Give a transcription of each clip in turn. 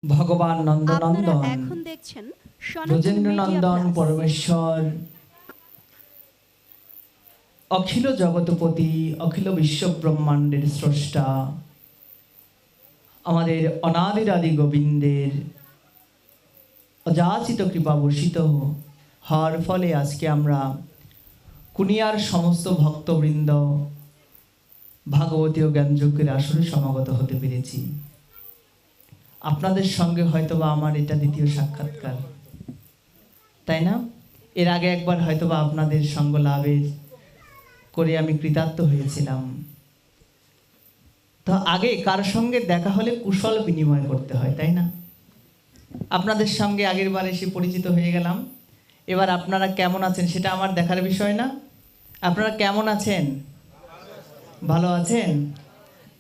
ভগবান নন্দনন্দন এখন দেখছেন ব্রজেন্দ্রনন্দন পরমেশ্বর অখিল জগৎপতি অখিল বিশ্ব ব্রহ্মাণ্ডের স্রষ্টা আমাদের অনাদিরাদি গোবিন্দের অযাচিত কৃপা বর্ষিত হওয়ার ফলে আজকে আমরা কুনিয়ার সমস্ত ভক্তবৃন্দ ভাগবতীয় জ্ঞানযজ্ঞের আসরে সমাগত হতে পেরেছি। আপনাদের সঙ্গে হয়তোবা আমার এটা দ্বিতীয় সাক্ষাৎকার, তাই না? এর আগে একবার হয়তোবা আপনাদের সঙ্গ লাভের করে আমি কৃতার্থ হয়েছিলাম। তো আগে কার সঙ্গে দেখা হলে কুশল বিনিময় করতে হয়, তাই না? আপনাদের সঙ্গে আগের বার এসে পরিচিত হয়ে গেলাম, এবার আপনারা কেমন আছেন সেটা আমার দেখার বিষয় না। আপনারা কেমন আছেন? ভালো আছেন?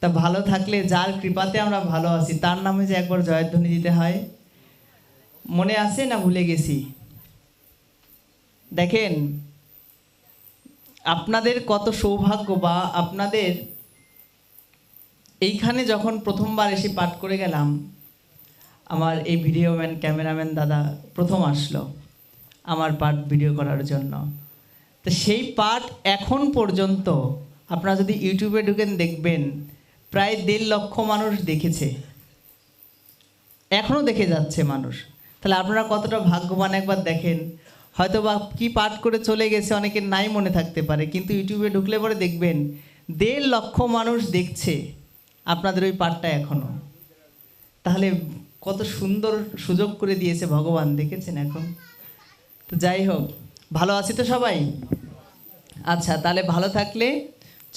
তা ভালো থাকলে যার কৃপাতে আমরা ভালো আছি তার নামে যে একবার জয়ধ্বনি দিতে হয়, মনে আছে না ভুলে গেছি? দেখেন আপনাদের কত সৌভাগ্য, বা আপনাদের এইখানে যখন প্রথমবার এসে পাঠ করে গেলাম, আমার এই ভিডিওম্যান ক্যামেরাম্যান দাদা প্রথম আসলো আমার পাঠ ভিডিও করার জন্য। তো সেই পাঠ এখন পর্যন্ত আপনারা যদি ইউটিউবে ঢুকেন দেখবেন প্রায় 1.5 লক্ষ মানুষ দেখেছে, এখনও দেখে যাচ্ছে মানুষ। তাহলে আপনারা কতটা ভাগ্যবান একবার দেখেন। হয়তো বা কী পাঠ করে চলে গেছে অনেকের নাই মনে থাকতে পারে, কিন্তু ইউটিউবে ঢুকলে পরে দেখবেন 1.5 লক্ষ মানুষ দেখছে আপনাদের ওই পাঠটা এখনও। তাহলে কত সুন্দর সুযোগ করে দিয়েছে ভগবান, দেখেছেন এখন? তো যাই হোক, ভালো আছি তো সবাই? আচ্ছা, তাহলে ভালো থাকলে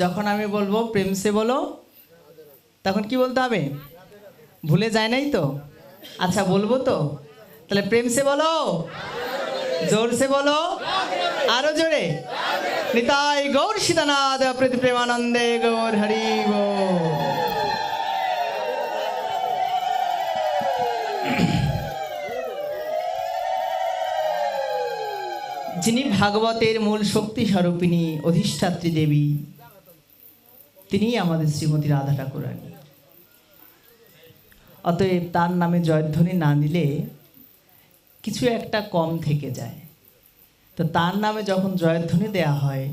যখন আমি বলবো প্রেম সে বলো, তখন কি বলতে হবে? ভুলে যায় নাই তো? আচ্ছা বলবো তো? তাহলে প্রেম সে বলো, জোর সে বলো, আরো জোরে। নিতাই গৌর সীতানাথ প্রতি প্রেমানন্দে গৌর হরি বল। যিনি ভাগবতের মূল শক্তি স্বরূপিণী অধিষ্ঠাত্রী দেবী, তিনি আমাদের শ্রীমতী রাধা ঠাকুরানী। অতএব তার নামে জয়ধ্বনি না দিলে কিছু একটা কম থেকে যায়। তো তার নামে যখন জয়ধ্বনি দেয়া হয়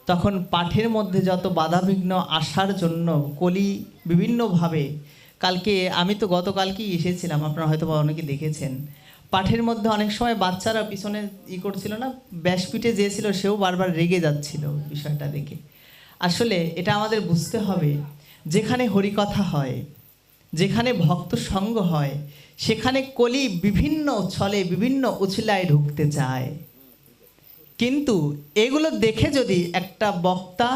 তখন পাঠের মধ্যে যত বাধাবিঘ্ন আসার জন্য কলি বিভিন্নভাবে, কালকে আমি তো গতকালকেই এসেছিলাম, আপনারা হয়তো বা অনেকে দেখেছেন, পাঠের মধ্যে অনেক সময় বাচ্চারা পিছনে করছিল না, ব্যাসপিঠে যেয়েছিল সেও বারবার রেগে যাচ্ছিল বিষয়টা দেখে। আসলে এটা আমাদের বুঝতে হবে, যেখানে হরিকথা হয়, যেখানে ভক্ত সঙ্গ হয়, সেখানে কলি বিভিন্ন ছলে বিভিন্ন উছিলায় ঢুকতে চায়। কিন্তু এগুলো দেখে যদি একটা বক্তা,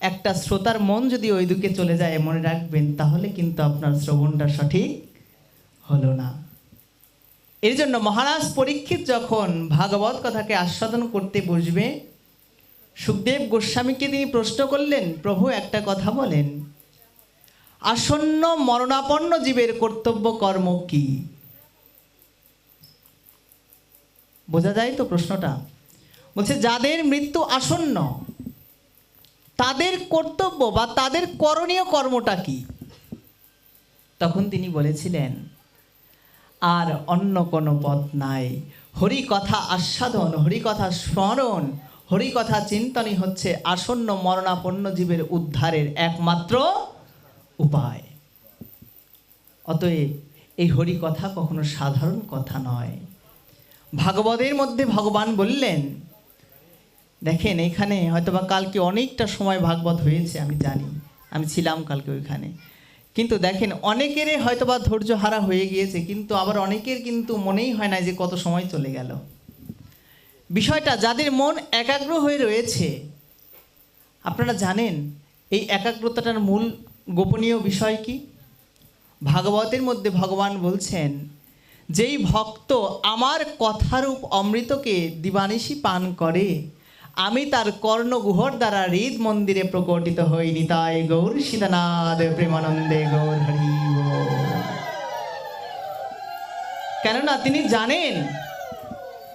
একটা শ্রোতার মন যদি ওই দিকে চলে যায়, মনে রাখবেন তাহলে কিন্তু আপনার শ্রবণটা সঠিক হলো না। এর জন্য মহারাজ পরীক্ষিত যখন ভাগবত কথাকে আস্বাদন করতে বসবে, সুখদেব গোস্বামীকে তিনি প্রশ্ন করলেন, প্রভু একটা কথা বলেন, আসন্ন মরণাপন্ন জীবের কর্তব্য কর্ম কি? বোঝা যায় তো প্রশ্নটা? বলছে যাদের মৃত্যু আসন্ন তাদের কর্তব্য বা তাদের করণীয় কর্মটা কি? তখন তিনি বলেছিলেন, আর অন্য কোনো পথ নাই, হরি কথা আস্বাদন, হরি কথা স্মরণ, হরি কথা চিন্তনই হচ্ছে আসন্ন মরণাপন্ন জীবের উদ্ধারের একমাত্র উপায়। অতএব এই হরি কথা কখনো সাধারণ কথা নয়। ভাগবতের মধ্যে ভগবান বললেন, দেখেন এখানে হয়তোবা কালকে অনেকটা সময় ভাগবত হয়েছে, আমি জানি, আমি ছিলাম কালকে ওইখানে, কিন্তু দেখেন অনেকেরই হয়তোবা ধৈর্য হারা হয়ে গিয়েছে, কিন্তু আবার অনেকের কিন্তু মনেই হয় না যে কত সময় চলে গেল। বিষয়টা যাদের মন একাগ্র হয়ে রয়েছে, আপনারা জানেন এই একাগ্রতাটার মূল গোপনীয় বিষয় কি? ভাগবতের মধ্যে ভগবান বলছেন, যেই ভক্ত আমার কথারূপ অমৃতকে দিবানিশি পান করে, আমি তার কর্ণগুহর দ্বারা হৃদ মন্দিরে প্রকটিত হই। নিতাই গৌর সীতানাথ প্রেমানন্দে গৌর হরি বল। কেননা তিনি জানেন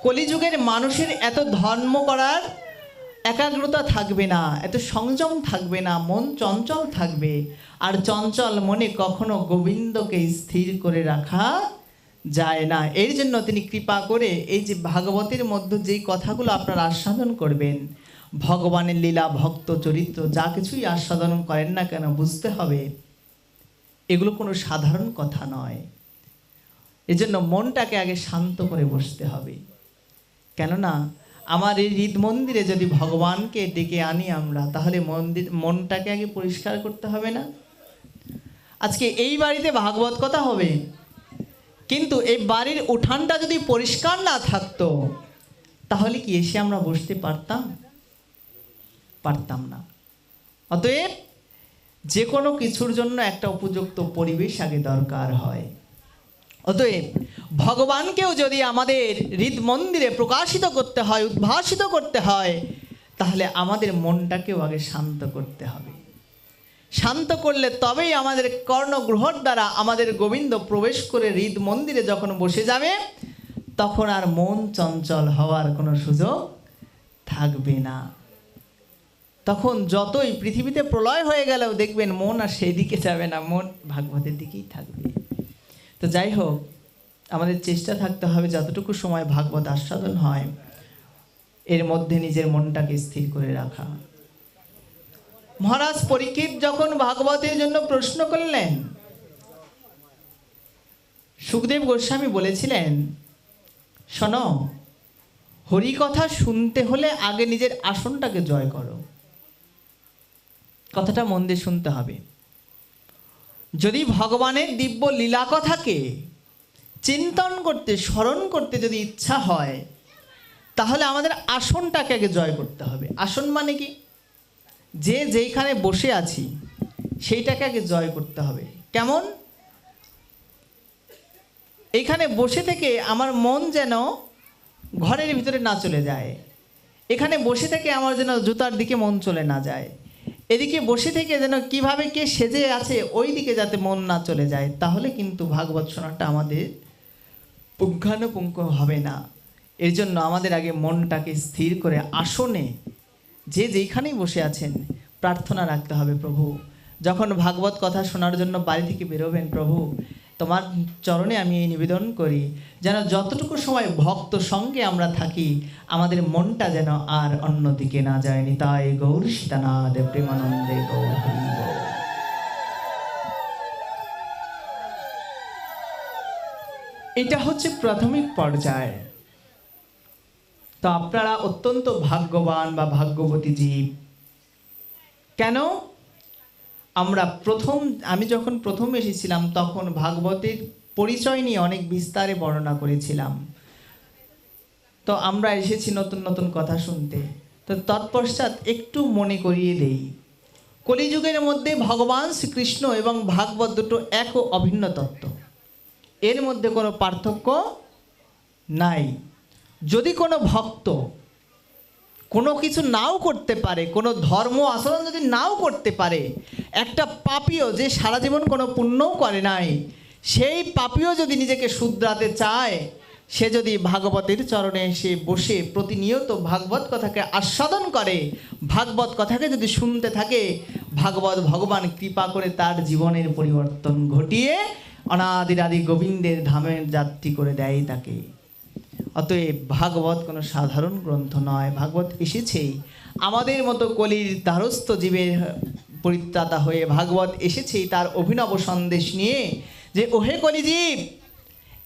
কলিযুগের মানুষের এত ধর্ম করার একাগ্রতা থাকবে না, এত সংযম থাকবে না, মন চঞ্চল থাকবে, আর চঞ্চল মনে কখনো গোবিন্দকে স্থির করে রাখা যায় না। এর জন্য তিনি কৃপা করে এই যে ভাগবতের মধ্যে যেই কথাগুলো আপনারা আস্বাদন করবেন, ভগবানের লীলা, ভক্ত চরিত্র যা কিছুই আস্বাদন করেন না কেন, বুঝতে হবে এগুলো কোনো সাধারণ কথা নয়। এজন্য মনটাকে আগে শান্ত করে বসতে হবে। কেননা আমার এই হৃদ মন্দিরে যদি ভগবানকে ডেকে আনি আমরা, তাহলে মনটাকে আগে পরিষ্কার করতে হবে না? আজকে এই বাড়িতে ভাগবত কথা হবে, কিন্তু এই বাড়ির উঠানটা যদি পরিষ্কার না থাকতো, তাহলে কি এসে আমরা বসতে পারতাম? পারতাম না। অতএব যে কোনো কিছুর জন্য একটা উপযুক্ত পরিবেশ আগে দরকার হয়। অতএব ভগবানকেও যদি আমাদের হৃদ মন্দিরে প্রকাশিত করতে হয়, উদ্ভাসিত করতে হয়, তাহলে আমাদের মনটাকেও আগে শান্ত করতে হবে। শান্ত করলে তবেই আমাদের কর্ণগ্রহর দ্বারা আমাদের গোবিন্দ প্রবেশ করে হৃদ মন্দিরে যখন বসে যাবে, তখন আর মন চঞ্চল হওয়ার কোনো সুযোগ থাকবে না। তখন যতই পৃথিবীতে প্রলয় হয়ে গেলেও দেখবেন মন আর সেই দিকে যাবে না, মন ভাগবতের দিকেই থাকবে। তো যাই হোক, আমাদের চেষ্টা থাকতে হবে যতটুকু সময় ভাগবত আস্বাদন হয় এর মধ্যে নিজের মনটাকে স্থির করে রাখা। মহারাজ পরীক্ষিত যখন ভাগবতের জন্য প্রশ্ন করলেন, সুখদেব গোস্বামী বলেছিলেন, শোনো, হরিকথা শুনতে হলে আগে নিজের আসনটাকে জয় করো। কথাটা মন দিয়ে শুনতে হবে। যদি ভগবানের দিব্য লীলা কথাকে চিন্তন করতে, স্মরণ করতে যদি ইচ্ছা হয়, তাহলে আমাদের আসনটাকে আগে জয় করতে হবে। আসন মানে কি? যে যেইখানে বসে আছি সেইটাকে আগে জয় করতে হবে। কেমন? এইখানে বসে থেকে আমার মন যেন ঘরের ভিতরে না চলে যায়, এখানে বসে থেকে আমার যেন জুতার দিকে মন চলে না যায়, এদিকে বসে থেকে যেন কিভাবে কে সেজে আছে ওই দিকে যাতে মন না চলে যায়, তাহলে কিন্তু ভাগবত শোনাটা আমাদের পুঙ্খানুপুঙ্খ হবে না। এর জন্য আমাদের আগে মনটাকে স্থির করে আসনে যে যেইখানেই বসে আছেন প্রার্থনা রাখতে হবে, প্রভু যখন ভাগবত কথা শোনার জন্য বাড়ি থেকে বেরোবেন, প্রভু তোমার চরণে আমি এই নিবেদন করি যেন যতটুকু সময় ভক্ত সঙ্গে আমরা থাকি আমাদের মনটা যেন আর অন্যদিকে না যায়। নিতাই গৌর সীতানাথ প্রেমানন্দে গৌর হরি বল। এটা হচ্ছে প্রাথমিক পর্যায়। তো আপনারা অত্যন্ত ভাগ্যবান বা ভাগ্যবতী জীব। কেন? আমি যখন প্রথম এসেছিলাম তখন ভাগবতের পরিচয় নিয়ে অনেক বিস্তারে বর্ণনা করেছিলাম। তো আমরা এসেছি নতুন নতুন কথা শুনতে। তো তৎপশ্চাৎ একটু মনে করিয়ে দেই, কলিযুগের মধ্যে ভগবান শ্রীকৃষ্ণ এবং ভাগবত দুটো এক ও অভিন্ন তত্ত্ব, এর মধ্যে কোনো পার্থক্য নাই। যদি কোনো ভক্ত কোনো কিছু নাও করতে পারে, কোনো ধর্ম আচরণ যদি নাও করতে পারে, একটা পাপীও যে সারা জীবন কোনো পুণ্যও করে নাই, সেই পাপীও যদি নিজেকে শুধরাতে চায়, সে যদি ভাগবতের চরণে এসে বসে প্রতিনিয়ত ভাগবত কথাকে আস্বাদন করে, ভাগবত কথাকে যদি শুনতে থাকে, ভাগবত ভগবান কৃপা করে তার জীবনের পরিবর্তন ঘটিয়ে অনাদিরাদি গোবিন্দের ধামের যাত্রী করে দেয় তাকে। অতএব ভাগবত কোনো সাধারণ গ্রন্থ নয়। ভাগবত এসেছেই আমাদের মতো কলির দ্বারস্থ জীবের পরিত্রাতা হয়ে। ভাগবত এসেছেই তার অভিনব সন্দেশ নিয়ে যে ওহে কলিজীব,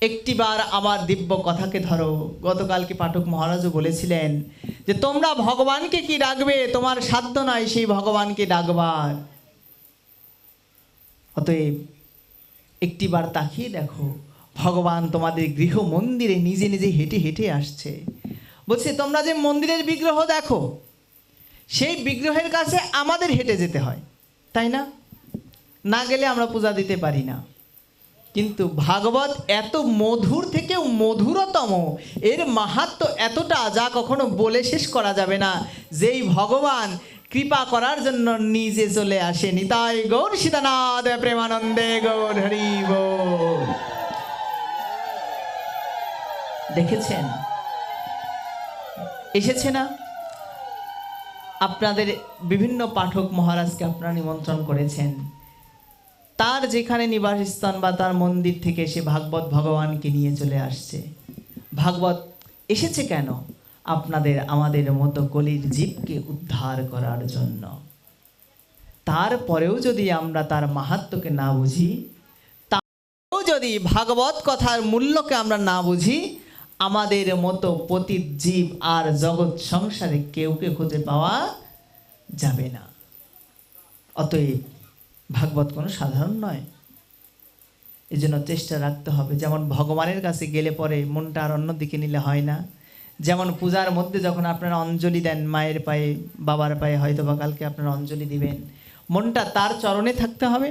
একটিবার আমার দিব্য কথাকে ধরো। গতকালকে পাঠক মহারাজও বলেছিলেন যে তোমরা ভগবানকে কি ডাকবে, তোমার সাধ্য নয় সেই ভগবানকে ডাকবার। অতএব একটিবার তাকিয়ে দেখো, ভগবান তোমাদের গৃহ মন্দিরে নিজে নিজে হেঁটে হেঁটে আসছে। বলছে তোমরা যে মন্দিরের বিগ্রহ দেখো, সেই বিগ্রহের কাছে আমাদের হেঁটে যেতে হয়, তাই না? না গেলে আমরা পূজা দিতে পারি না। কিন্তু ভাগবত এত মধুর থেকেও মধুরতম, এর মাহাত্ম্য এতটা যা কখনো বলে শেষ করা যাবে না। যেই ভগবান কৃপা করার জন্য নিজে চলে আসে। নিতাই গৌর সীতানাথ প্রেমানন্দে গৌর হরি বল। দেখেছেন এসেছে না? আপনাদের বিভিন্ন পাঠক মহারাজকে আপনারা নিমন্ত্রণ করেছেন, তার যেখানে নিবাসস্থান বা তার মন্দির থেকে সে ভাগবত ভগবানকে নিয়ে চলে আসছে। ভাগবত এসেছে কেন? আপনাদের আমাদের মতো কলির জীবকে উদ্ধার করার জন্য। তারপরেও যদি আমরা তার মাহাত্ম্যকে না বুঝি, তারপরেও যদি ভাগবত কথার মূল্যকে আমরা না বুঝি, আমাদের মতো পতিত জীব আর জগৎ সংসারে কেউকে খুঁজে পাওয়া যাবে না। অতএব ভাগবত কোনো সাধারণ নয়। এই জন্য চেষ্টা রাখতে হবে, যেমন ভগবানের কাছে গেলে পরে মনটা আর অন্যদিকে নিলে হয় না। যেমন পূজার মধ্যে যখন আপনারা অঞ্জলি দেন মায়ের পায়ে, বাবার পায়ে, হয়তো বা কালকে আপনারা অঞ্জলি দিবেন, মনটা তার চরণে থাকতে হবে।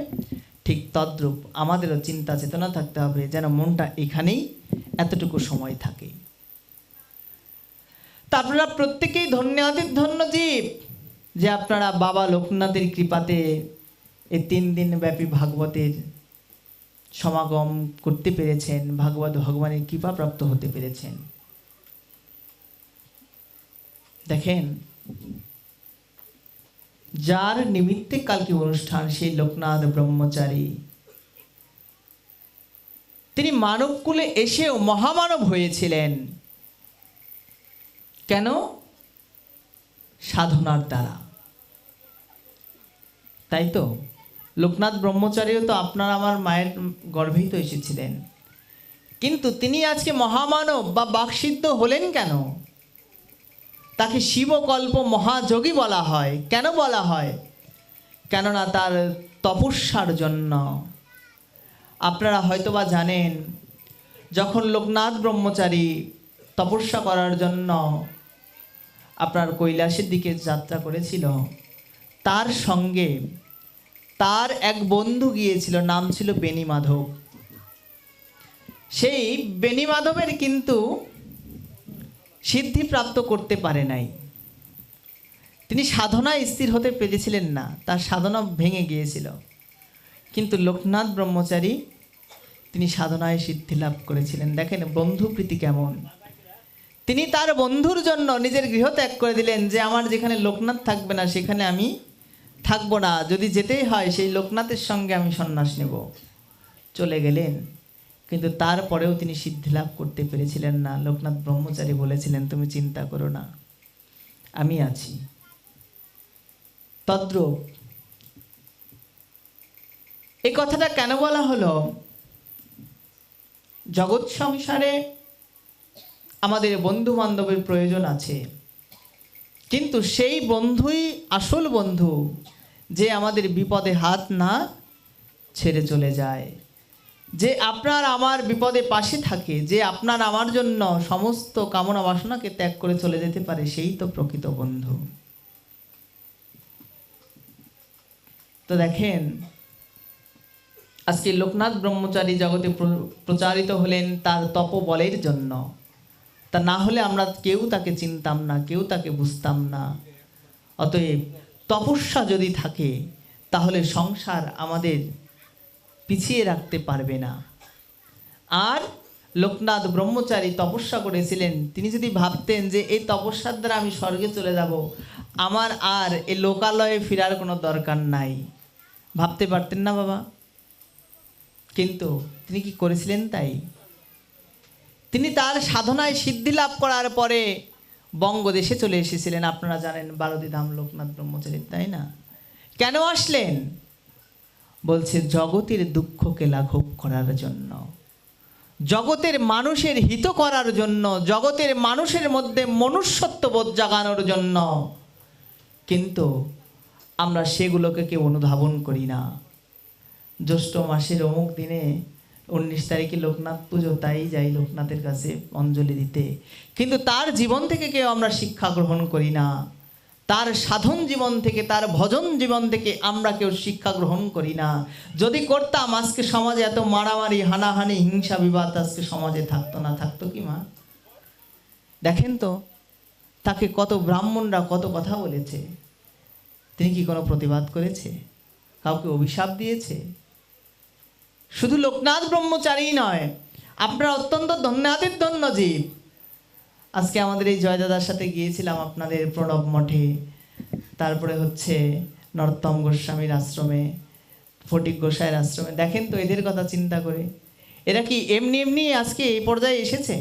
ঠিক তদ্রূপ আমাদেরও চিন্তা চেতনা থাকতে হবে যেন মনটা এখানেই এতটুকু সময় থাকে। তা আপনারা প্রত্যেকেই ধন্যাতীত ধন্য জীব যে আপনারা বাবা লোকনাথের কৃপাতে এই 3 দিন ব্যাপী ভাগবতের সমাগম করতে পেরেছেন, ভাগবত ভগবানের কৃপা প্রাপ্ত হতে পেরেছেন। দেখেন, যার নিমিত্তে কালকে অনুষ্ঠান, সেই লোকনাথ ব্রহ্মচারী, তিনি মানবকুলে এসেও মহামানব হয়েছিলেন। কেন? সাধনার দ্বারা। তাই তো লোকনাথ ব্রহ্মচারীও তো আপনার আমার মায়ের গর্ভেই তো এসেছিলেন, কিন্তু তিনি আজকে মহামানব বা বাকসিদ্ধ হলেন কেন? তাকে শিবকল্প মহাযোগী বলা হয়। কেন বলা হয়? কেননা তার তপস্যার জন্য। আপনারা হয়তোবা জানেন, যখন লোকনাথ ব্রহ্মচারী তপস্যা করার জন্য আপনার কৈলাসের দিকে যাত্রা করেছিল, তার সঙ্গে তার এক বন্ধু গিয়েছিল, নাম ছিল বেণী মাধব। সেই বেণী মাধবের কিন্তু সিদ্ধি প্রাপ্ত করতে পারে নাই। তিনি সাধনায় স্থির হতে পেরেছিলেন না, তার সাধনা ভেঙে গিয়েছিল। কিন্তু লোকনাথ ব্রহ্মচারী তিনি সাধনায় সিদ্ধি লাভ করেছিলেন। দেখেন বন্ধু প্রীতি কেমন। তিনি তার বন্ধুর জন্য নিজের গৃহ ত্যাগ করে দিলেন, যে আমার যেখানে লোকনাথ থাকবে না সেখানে আমি থাকবো না, যদি যেতেই হয় সেই লোকনাথের সঙ্গে আমি সন্ন্যাস নেব। চলে গেলেন, কিন্তু তারপরেও তিনি সিদ্ধি লাভ করতে পেরেছিলেন না। লোকনাথ ব্রহ্মচারী বলেছিলেন, তুমি চিন্তা করো না, আমি আছি। তদ্রূপ এই কথাটা কেন বলা হলো? জগৎ সংসারে আমাদের বন্ধু বান্ধবের প্রয়োজন আছে, কিন্তু সেই বন্ধুই আসল বন্ধু যে আমাদের বিপদে হাত না ছেড়ে চলে যায়, যে আপনার আমার বিপদে পাশে থাকে, যে আপনার আমার জন্য সমস্ত কামনা বাসনাকে ত্যাগ করে চলে যেতে পারে, সেই তো প্রকৃত বন্ধু। তো দেখেন, আজকে লোকনাথ ব্রহ্মচারী জগতে প্রচারিত হলেন তার তপবলের জন্য। তা না হলে আমরা কেউ তাকে চিনতাম না, কেউ তাকে বুঝতাম না। অতএব তপস্যা যদি থাকে তাহলে সংসার আমাদের পিছিয়ে রাখতে পারবে না। আর লোকনাথ ব্রহ্মচারী তপস্যা করেছিলেন, তিনি যদি ভাবতেন যে এই তপস্যার দ্বারা আমি স্বর্গে চলে যাব, আমার আর এই লোকালয়ে ফেরার কোনো দরকার নাই, ভাবতে পারতেন না বাবা। কিন্তু তিনি কি করেছিলেন? তাই তিনি তার সাধনায় সিদ্ধি লাভ করার পরে বঙ্গদেশে চলে এসেছিলেন। আপনারা জানেন বারোদিধাম লোকনাথ ব্রহ্মচারী, তাই না? কেন আসলেন? বলছে জগতের দুঃখকে লাঘব করার জন্য, জগতের মানুষের হিত করার জন্য, জগতের মানুষের মধ্যে মনুষ্যত্ববোধ জাগানোর জন্য। কিন্তু আমরা সেগুলোকে কেউ অনুধাবন করি না। জ্যৈষ্ঠ মাসের অমুক দিনে 19 তারিখে লোকনাথ পুজো, তাই যাই লোকনাথের কাছে অঞ্জলি দিতে, কিন্তু তার জীবন থেকে কেউ আমরা শিক্ষা গ্রহণ করি না। তার সাধন জীবন থেকে, তার ভজন জীবন থেকে আমরা কেউ শিক্ষা গ্রহণ করি না। যদি করতাম আজকে সমাজে এত মারামারি, হানাহানি, হিংসা বিবাদ আজকে সমাজে থাকতো না। থাকতো কি মা? দেখেন তো তাকে কত ব্রাহ্মণরা কত কথা বলেছে, তিনি কি কোনো প্রতিবাদ করেছে? কাউকে অভিশাপ দিয়েছে? শুধু লোকনাথ ব্রহ্মচারী নয়, আপনারা অত্যন্ত ধন্যাতীত ধন্য জীব। আজকে আমাদের এই জয়দাদার সাথে গিয়েছিলাম আপনাদের প্রণব মঠে, তারপরে হচ্ছে নরোত্তম গোস্বামীর আশ্রমে, ফটিক গোসাইয়ের আশ্রমে। দেখেন তো এদের কথা চিন্তা করে, এরা কি এমনি এমনি আজকে এই পর্যায়ে এসেছে?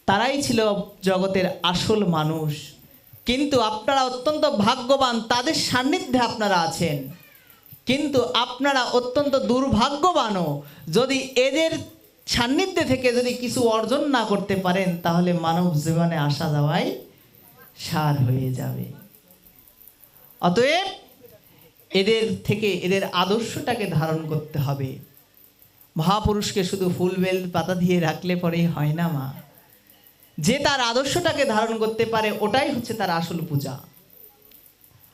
তারাই ছিল জগতের আসল মানুষ। কিন্তু আপনারা অত্যন্ত ভাগ্যবান, তাদের সান্নিধ্যে আপনারা আছেন। কিন্তু আপনারা অত্যন্ত দুর্ভাগ্যবানও যদি এদের সান্নিধ্যে থেকে যদি কিছু অর্জন না করতে পারেন, তাহলে মানব জীবনে আসা যাওয়াই সার হয়ে যাবে। অতএব এদের থেকে এদের আদর্শটাকে ধারণ করতে হবে। মহাপুরুষকে শুধু ফুল বেল পাতা দিয়ে রাখলে পরেই হয় না মা। যে তার আদর্শটাকে ধারণ করতে পারে, ওটাই হচ্ছে তার আসল পূজা।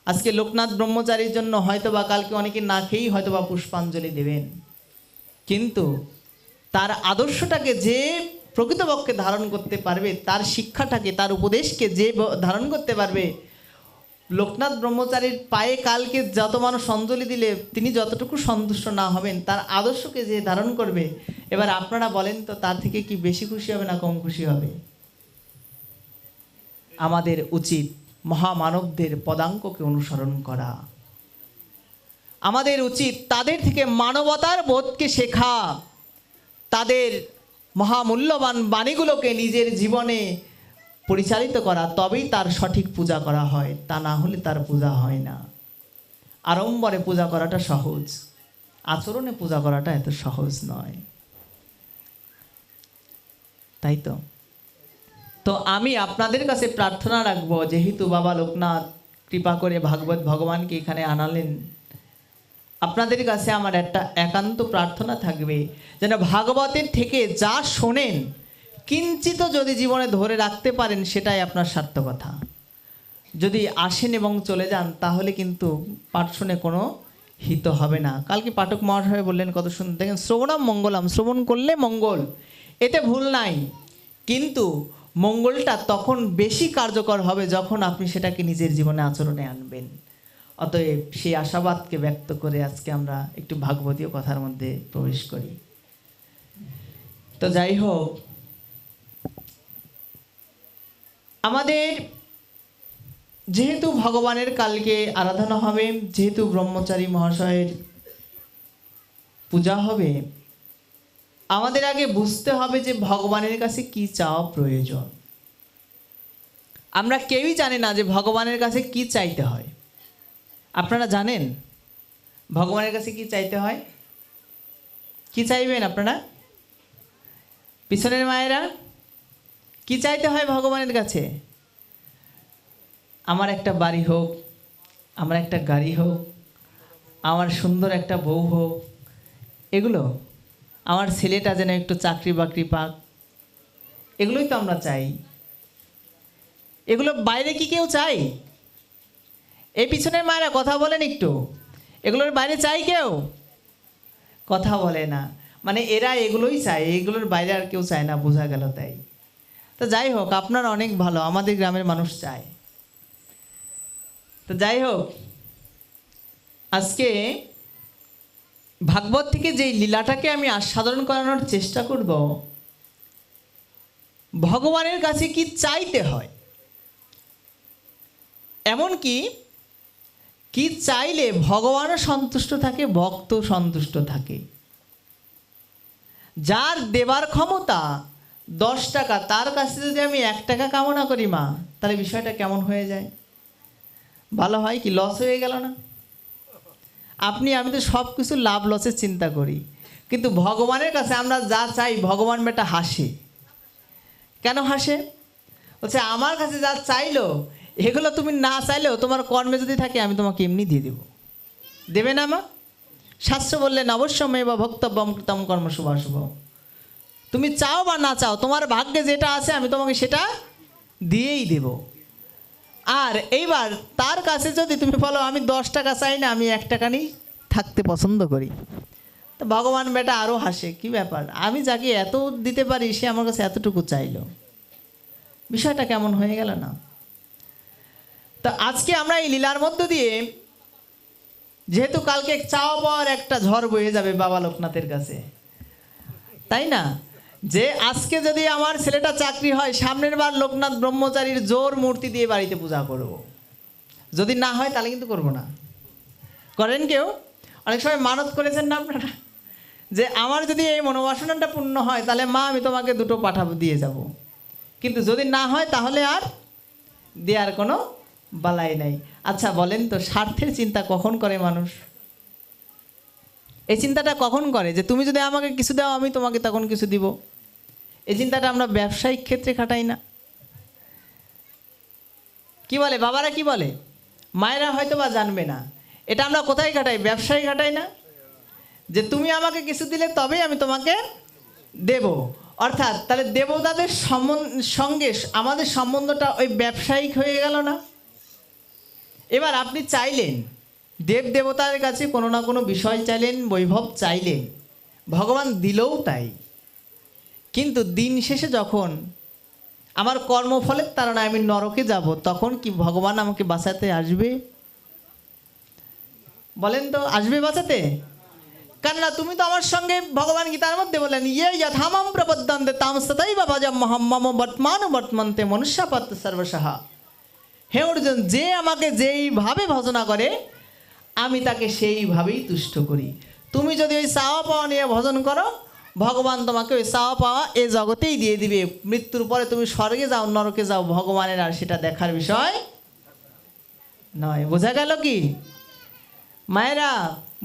আজকে লোকনাথ ব্রহ্মচারীর জন্য হয়তোবা কালকে অনেকে না খেয়েই হয়তোবা পুষ্পাঞ্জলি দেবেন, কিন্তু তার আদর্শটাকে যে প্রকৃতপক্ষে ধারণ করতে পারবে, তার শিক্ষাটাকে, তার উপদেশকে যে ধারণ করতে পারবে, লোকনাথ ব্রহ্মচারীর পায়ে কালকে যত মানুষ অঞ্জলি দিলে তিনি যতটুকু সন্তুষ্ট না হবেন, তার আদর্শকে যে ধারণ করবে, এবার আপনারা বলেন তো তার থেকে কি বেশি খুশি হবে না কম খুশি হবে? আমাদের উচিত মহামানবদের পদাঙ্ককে অনুসরণ করা। আমাদের উচিত তাদের থেকে মানবতার বোধকে শেখা, তাদের মহামূল্যবান বাণীগুলোকে নিজের জীবনে পরিচালিত করা। তবেই তার সঠিক পূজা করা হয়, তা না হলে তার পূজা হয় না। আড়ম্বরে পূজা করাটা সহজ, আচরণে পূজা করাটা এত সহজ নয়, তাই তো। তো আমি আপনাদের কাছে প্রার্থনা রাখবো, যেহেতু বাবা লোকনাথ কৃপা করে ভাগবত ভগবানকে এখানে আনালেন, আপনাদের কাছে আমার একটা একান্ত প্রার্থনা থাকবে, যেন ভাগবতের থেকে যা শোনেন কিঞ্চিত যদি জীবনে ধরে রাখতে পারেন, সেটাই আপনার সার্থকতা। যদি আসেন এবং চলে যান, তাহলে কিন্তু পাঠ শুনে কোনো হিত হবে না। কালকে পাঠক মহাশয় বললেন কত সুন্দর, দেখেন শ্রবণম মঙ্গলম, শ্রবণ করলে মঙ্গল, এতে ভুল নাই। কিন্তু মঙ্গলটা তখন বেশি কার্যকর হবে যখন আপনি সেটাকে নিজের জীবনে আচরণে আনবেন। অতএব সেই আশাবাদকে ব্যক্ত করে আজকে আমরা একটু ভাগবতীয় কথার মধ্যে প্রবেশ করি। তো যাই হোক, আমাদের যেহেতু ভগবানের কালকে আরাধনা হবে, যেহেতু ব্রহ্মচারী মহাশয়ের পূজা হবে, আমাদের আগে বুঝতে হবে যে ভগবানের কাছে কি চাওয়া প্রয়োজন। আমরা কেউই জানি না যে ভগবানের কাছে কি চাইতে হয়। আপনারা জানেন ভগবানের কাছে কি চাইতে হয়? কি চাইবেন আপনারা? পিছনের মায়েরা কি চাইতে হয় ভগবানের কাছে? আমার একটা বাড়ি হোক, আমার একটা গাড়ি হোক, আমার সুন্দর একটা বউ হোক, এগুলো, আমার ছেলেটা যেন একটু চাকরি বাকরি পাক, এগুলোই তো আমরা চাই। এগুলো বাইরে কি কেউ চাই? এই পিছনের মায়েরা কথা বলেন একটু, এগুলোর বাইরে চাই কেউ? কথা বলে না, মানে এরা এগুলোই চায়, এগুলোর বাইরে আর কেউ চায় না, বোঝা গেল। তাই তো যাই হোক, আপনারা অনেক ভালো, আমাদের গ্রামের মানুষ চায়। তো যাই হোক, আজকে ভাগবত থেকে যেই লীলাটাকে আমি আস্বাদন করানোর চেষ্টা করব, ভগবানের কাছে কি চাইতে হয়, এমনকি কি চাইলে ভগবানও সন্তুষ্ট থাকে, ভক্ত সন্তুষ্ট থাকে। যার দেবার ক্ষমতা 10 টাকা, তার কাছে যদি আমি 1 টাকা কামনা করি মা, তাহলে বিষয়টা কেমন হয়ে যায়? ভালো হয় কি? লস হয়ে গেল না? আপনি আমি তো সব কিছু লাভ লসের চিন্তা করি, কিন্তু ভগবানের কাছে আমরা যা চাই, ভগবান বেটা হাসে। কেন হাসে? বলছে আমার কাছে যা চাইলো, এগুলো তুমি না চাইলেও তোমার কর্মে যদি থাকে, আমি তোমাকে এমনি দিয়ে দেব। দেবে না মা? শাস্ত্র বললেন অবশ্যমেব ভক্তব্যম কৃতম কর্ম শুভাশুভ। তুমি চাও বা না চাও, তোমার ভাগ্যে যেটা আছে আমি তোমাকে সেটা দিয়েই দেব। আর এইবার তার কাছে যদি তুমি বলো আমি 10 টাকা চাই না, আমি 1 টাকা নিয়েই থাকতে পছন্দ করি, তো ভগবান বেটা আরও হাসে, কি ব্যাপার, আমি যাকে এত দিতে পারি সে আমার কাছে এতটুকু চাইলো। বিষয়টা কেমন হয়ে গেল না? তো আজকে আমরা এই লীলার মধ্য দিয়ে, যেহেতু কালকে চাওয়া পাওয়ার একটা ঝড় বয়ে যাবে বাবা লোকনাথের কাছে, তাই না? যে আজকে যদি আমার ছেলেটা চাকরি হয়, সামনের বার লোকনাথ ব্রহ্মচারীর জোর মূর্তি দিয়ে বাড়িতে পূজা করব। যদি না হয় তাহলে কিন্তু করব না। করেন কেউ? অনেক সময় মানত করেছেন না আপনারা, যে আমার যদি এই মনোবাসনাটা পূর্ণ হয় তাহলে মা আমি তোমাকে 2টো পাঠা দিয়ে যাব, কিন্তু যদি না হয় তাহলে আর দেওয়ার কোনো বালাই নাই। আচ্ছা বলেন তো, স্বার্থের চিন্তা কখন করে মানুষ? এই চিন্তাটা কখন করে যে তুমি যদি আমাকে কিছু দাও আমি তোমাকে তখন কিছু দিব? এই চিন্তাটা আমরা ব্যবসায়িক ক্ষেত্রে খাটাই না? কি বলে বাবারা, কি বলে? মায়েরা হয়তো বা জানবে না, এটা আমরা কোথায় খাটাই? ব্যবসায় খাটাই না? যে তুমি আমাকে কিছু দিলে তবেই আমি তোমাকে দেব। অর্থাৎ তাহলে দেবতাদের সঙ্গে আমাদের সম্বন্ধটা ওই ব্যবসায়িক হয়ে গেল না? এবার আপনি চাইলেন, দেব দেবতার কাছে কোনো না কোনো বিষয় চাইলেন, বৈভব চাইলেন, ভগবান দিলেও তাই। কিন্তু দিন শেষে যখন আমার কর্মফলের তাড়নায় আমি নরকে যাব, তখন কি ভগবান আমাকে বাঁচাতে আসবে? বলেন তো, আসবে বাঁচাতে? কেননা তুমি তো আমার সঙ্গে, ভগবান গীতার মধ্যে বলেন, ইয়ে যথামাম প্রপদ্যন্তে তাম তথৈব ভজম মহম্মম বর্তমানুবর্তমন্তে মনুষ্যপত্য সর্বসাহা। হে অর্জুন, যে আমাকে যেইভাবে ভজনা করে আমি তাকে সেইভাবেই তুষ্ট করি। তুমি যদি ওই চাওয়া পাওয়া নিয়ে ভজন করো, ভগবান তোমাকে ওই চাওয়া পাওয়া এ জগতেই দিয়ে দিবে। মৃত্যুর পরে তুমি স্বর্গে যাও নরকে যাও, ভগবানের আর সেটা দেখার বিষয় নয়। বোঝা গেল কি মায়েরা?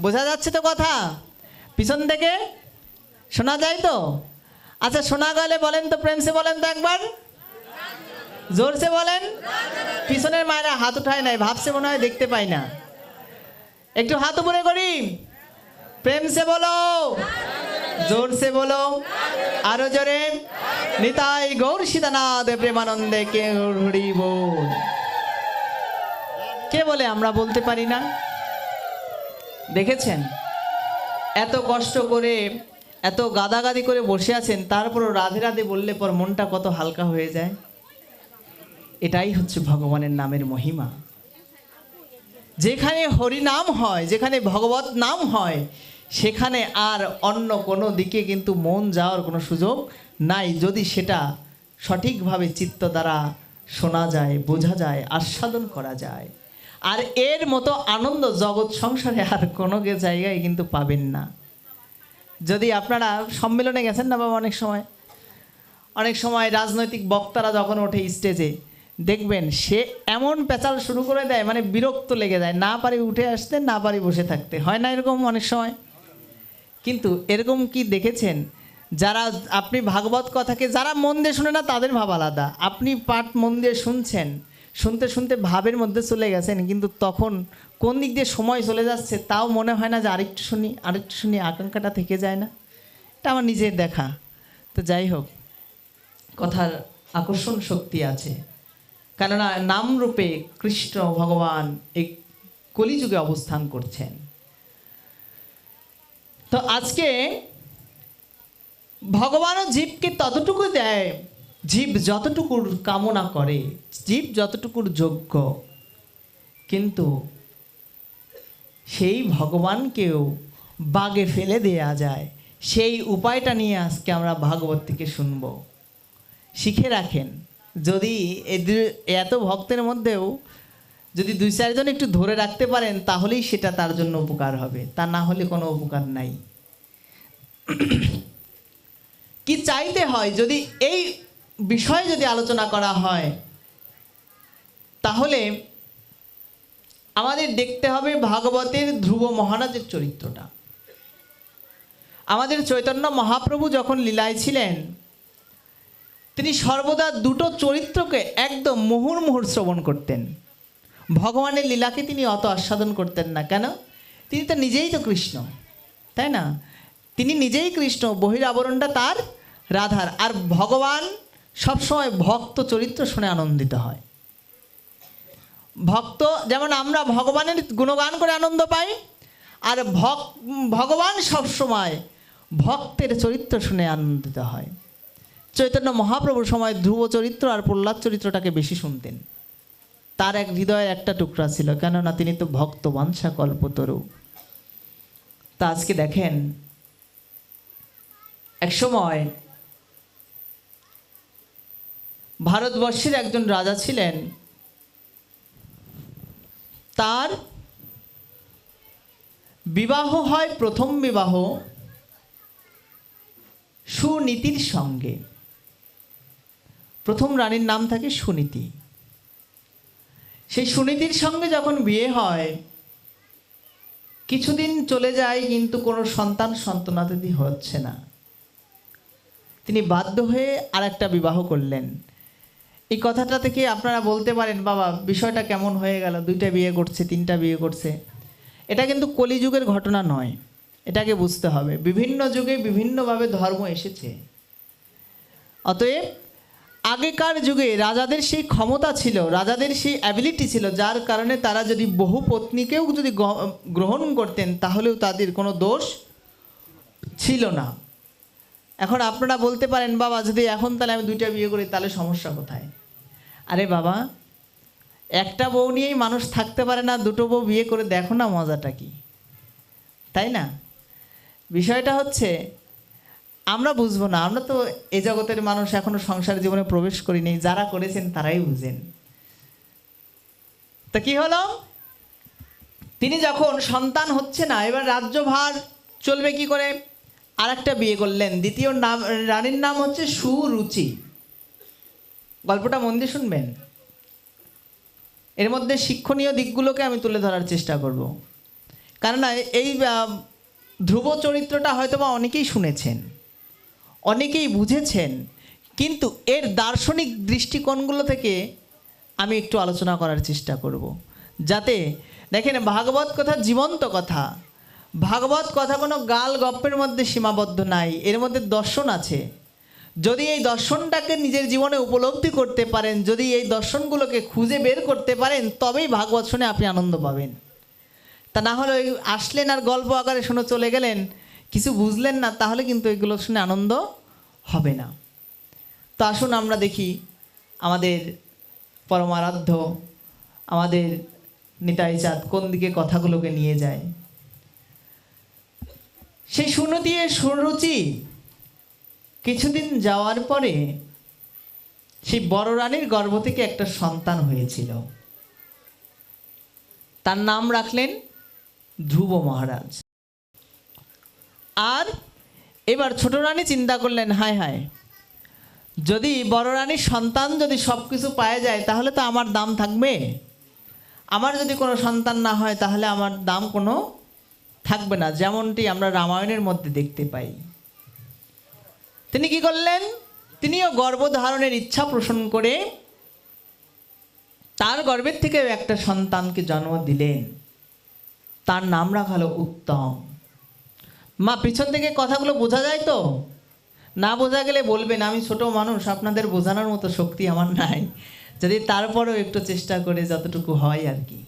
বোঝা যাচ্ছে তো কথা? পিছন থেকে শোনা যায় তো? আচ্ছা শোনা গেলে বলেন তো, প্রেমসে বলেন তো একবার, জোরসে বলেন। পিছনের মায়েরা হাত উঠায় নাই, ভাবছে মনে হয় দেখতে পাই না। একটু হাত উপরে করি, প্রেমসে বলো, জোরসে বলো, আরো জোরে। নিতাই গৌর সীতানাথ প্রেমানন্দে কে হরি বল। কে বলে আমরা বলতে পারি না? দেখেছেন, এত কষ্ট করে, এত গাদাগাদি করে বসে আছেন, তারপরও রাধে রাধে বললে পর মনটা কত হালকা হয়ে যায়। এটাই হচ্ছে ভগবানের নামের মহিমা। যেখানে হরি নাম হয়, যেখানে ভগবত নাম হয়, সেখানে আর অন্য কোনো দিকে কিন্তু মন যাওয়ার কোনো সুযোগ নাই, যদি সেটা সঠিকভাবে চিত্ত দ্বারা শোনা যায়, বোঝা যায়, আস্বাদন করা যায়। আর এর মতো আনন্দ জগৎ সংসারে আর কোনো জায়গায় কিন্তু পাবেন না। যদি আপনারা সম্মেলনে গেছেন না বাবা, অনেক সময় রাজনৈতিক বক্তারা যখন ওঠে স্টেজে, দেখবেন সে এমন পেঁচাল শুরু করে দেয়, মানে বিরক্ত লেগে যায়, না পারি উঠে আসতে, না পারি বসে থাকতে, হয় না এরকম অনেক সময়? কিন্তু এরকম কি দেখেছেন, যারা আপনি ভাগবত কথাকে যারা মন দিয়ে শুনে না তাদের ভাব আলাদা, আপনি পাঠ মন দিয়ে শুনছেন, শুনতে শুনতে ভাবের মধ্যে চলে গেছেন, কিন্তু তখন কোন দিক দিয়ে সময় চলে যাচ্ছে তাও মনে হয় না, যে আরেকটু শুনি, আকাঙ্ক্ষাটা থেকে যায় না? এটা আমার নিজের দেখা। তো যাই হোক, কথার আকর্ষণ শক্তি আছে, কেননা নামরূপে কৃষ্ণ ভগবান এই কলিযুগে অবস্থান করছেন। তো আজকে ভগবানও জীবকে ততটুকু দেয়, জীব যতটুকুর কামনা করে, জীব যতটুকুর যোগ্য, কিন্তু সেই ভগবানকেও বাগে ফেলে দেয়া যায়। সেই উপায়টা নিয়ে আজকে আমরা ভাগবত থেকে শুনব। শিখে রাখেন, যদি এত ভক্তের মধ্যেও যদি 2-4 জন একটু ধরে রাখতে পারেন, তাহলেই সেটা তার জন্য উপকার হবে, তা না হলে কোনো উপকার নাই। কি চাইতে হয়, যদি এই বিষয়ে যদি আলোচনা করা হয়, তাহলে আমাদের দেখতে হবে ভাগবতের ধ্রুব মহারাজের চরিত্রটা। আমাদের চৈতন্য মহাপ্রভু যখন লীলায় ছিলেন, তিনি সর্বদা 2টো চরিত্রকে একদম মুহুর্মুহুর শ্রবণ করতেন। ভগবানের লীলাকে তিনি অত আস্বাদন করতেন না। কেন? তিনি তো নিজেই তো কৃষ্ণ, তাই না? তিনি নিজেই কৃষ্ণ, বহিরাবরণটা তার রাধার। আর ভগবান সবসময় ভক্ত চরিত্র শুনে আনন্দিত হয়। ভক্ত যেমন আমরা ভগবানের গুণগান করে আনন্দ পাই, আর ভগবান সবসময় ভক্তের চরিত্র শুনে আনন্দিত হয়। চৈতন্য মহাপ্রভুর সময় ধ্রুব চরিত্র আর প্রহ্লাদ চরিত্রটাকে বেশি শুনতেন। তার এক হৃদয়ের একটা টুকরা ছিল, কেননা তিনি তো ভক্ত বাঞ্ছা কল্পতরু। তা আজকে দেখেন, এক সময় ভারতবর্ষের একজন রাজা ছিলেন, তার বিবাহ হয় প্রথম বিবাহ সুনীতির সঙ্গে। প্রথম রানীর নাম থাকে সুনীতি। সেই সুনীতির সঙ্গে যখন বিয়ে হয় কিছুদিন চলে যায়, কিন্তু কোনো সন্তানাদি হচ্ছে না। তিনি বাধ্য হয়ে আর একটা বিবাহ করলেন। এই কথাটা থেকে আপনারা বলতে পারেন, বাবা বিষয়টা কেমন হয়ে গেল, 2টা বিয়ে করছে, 3টা বিয়ে করছে। এটা কিন্তু কলিযুগের ঘটনা নয়, এটাকে বুঝতে হবে। বিভিন্ন যুগে বিভিন্নভাবে ধর্ম এসেছে। অতএব আগেকার যুগে রাজাদের সেই ক্ষমতা ছিল, রাজাদের সেই অ্যাবিলিটি ছিল, যার কারণে তারা যদি বহু পত্নীকেও যদি গ্রহণ করতেন তাহলেও তাদের কোনো দোষ ছিল না। এখন আপনারা বলতে পারেন, বাবা যদি এখন তাহলে আমি 2টা বিয়ে করি তাহলে সমস্যা কোথায়? আরে বাবা, একটা বউ নিয়েই মানুষ থাকতে পারে না, 2টো বউ বিয়ে করে দেখো না মজাটা কি, তাই না? বিষয়টা হচ্ছে আমরা বুঝবো না, আমরা তো এই জগতের মানুষ, এখনো সংসার জীবনে প্রবেশ করিনি, যারা করেছেন তারাই বুঝেন। তা কি হলো, তিনি যখন সন্তান হচ্ছে না, এবার রাজ্যভার চলবে কি করে, আর একটা বিয়ে করলেন। দ্বিতীয় নাম রানীর নাম হচ্ছে সুরুচি। গল্পটা মন দিয়ে শুনবেন, এর মধ্যে শিক্ষণীয় দিকগুলোকে আমি তুলে ধরার চেষ্টা করব। কেননা এই ধ্রুব চরিত্রটা হয়তো বা অনেকেই শুনেছেন, অনেকেই বুঝেছেন, কিন্তু এর দার্শনিক দৃষ্টিকোণগুলো থেকে আমি একটু আলোচনা করার চেষ্টা করব, যাতে দেখেন ভাগবত কথা জীবন্ত কথা। ভাগবত কথা কোনো গাল গপ্পের মধ্যে সীমাবদ্ধ নাই, এর মধ্যে দর্শন আছে। যদি এই দর্শনটাকে নিজের জীবনে উপলব্ধি করতে পারেন, যদি এই দর্শনগুলোকে খুঁজে বের করতে পারেন, তবেই ভাগবত শুনে আপনি আনন্দ পাবেন। তা না হলে আসলেন আর গল্প আকারে শুনে চলে গেলেন, কিছু বুঝলেন না, তাহলে কিন্তু এগুলো শুনে আনন্দ হবে না। তো আসুন আমরা দেখি আমাদের পরমারাধ্য আমাদের নিতাই চাঁদ কোন দিকে কথাগুলোকে নিয়ে যায়। সেই সুনীতি সুরুচি কিছুদিন যাওয়ার পরে সেই বড় রানীর গর্ভ থেকে একটা সন্তান হয়েছিল। তার নাম রাখলেন ধ্রুব মহারাজ। আর এবার ছোট রানী চিন্তা করলেন, হায় হায়, যদি বড় রানীর সন্তান যদি সব কিছু পাওয়া যায় তাহলে তো আমার দাম থাকবে, আমার যদি কোনো সন্তান না হয় তাহলে আমার দাম কোনো থাকবে না, যেমনটি আমরা রামায়ণের মধ্যে দেখতে পাই। তিনি কি করলেন, তিনিও গর্ভধারণের ইচ্ছা পোষণ করে তার গর্ভের থেকে একটা সন্তানকে জন্ম দিলেন। তার নাম রাখা হলো উত্তম। মা পিছন থেকে কথাগুলো বোঝা যায় তো? না বোঝা গেলে বলবেন, আমি ছোট মানুষ, আপনাদের বোঝানোর মতো শক্তি আমার নাই, যদি তারপরেও একটু চেষ্টা করে যতটুকু হয় আর কি।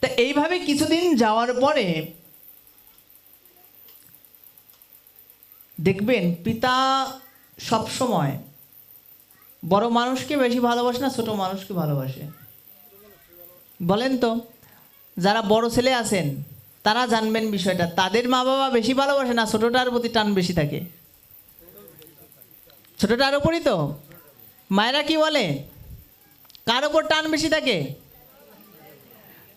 তা এইভাবে কিছুদিন যাওয়ার পরে দেখবেন পিতা সবসময় বড় মানুষকে বেশি ভালোবাসে না ছোট মানুষকে ভালোবাসে? বলেন তো, যারা বড় ছেলে আছেন তারা জানবেন বিষয়টা, তাদের মা বাবা বেশি ভালোবাসে না ছোটটার প্রতি টান বেশি থাকে? ছোটটার উপরই তো। মায়েরা কি বলে, কার ওপর টান বেশি থাকে?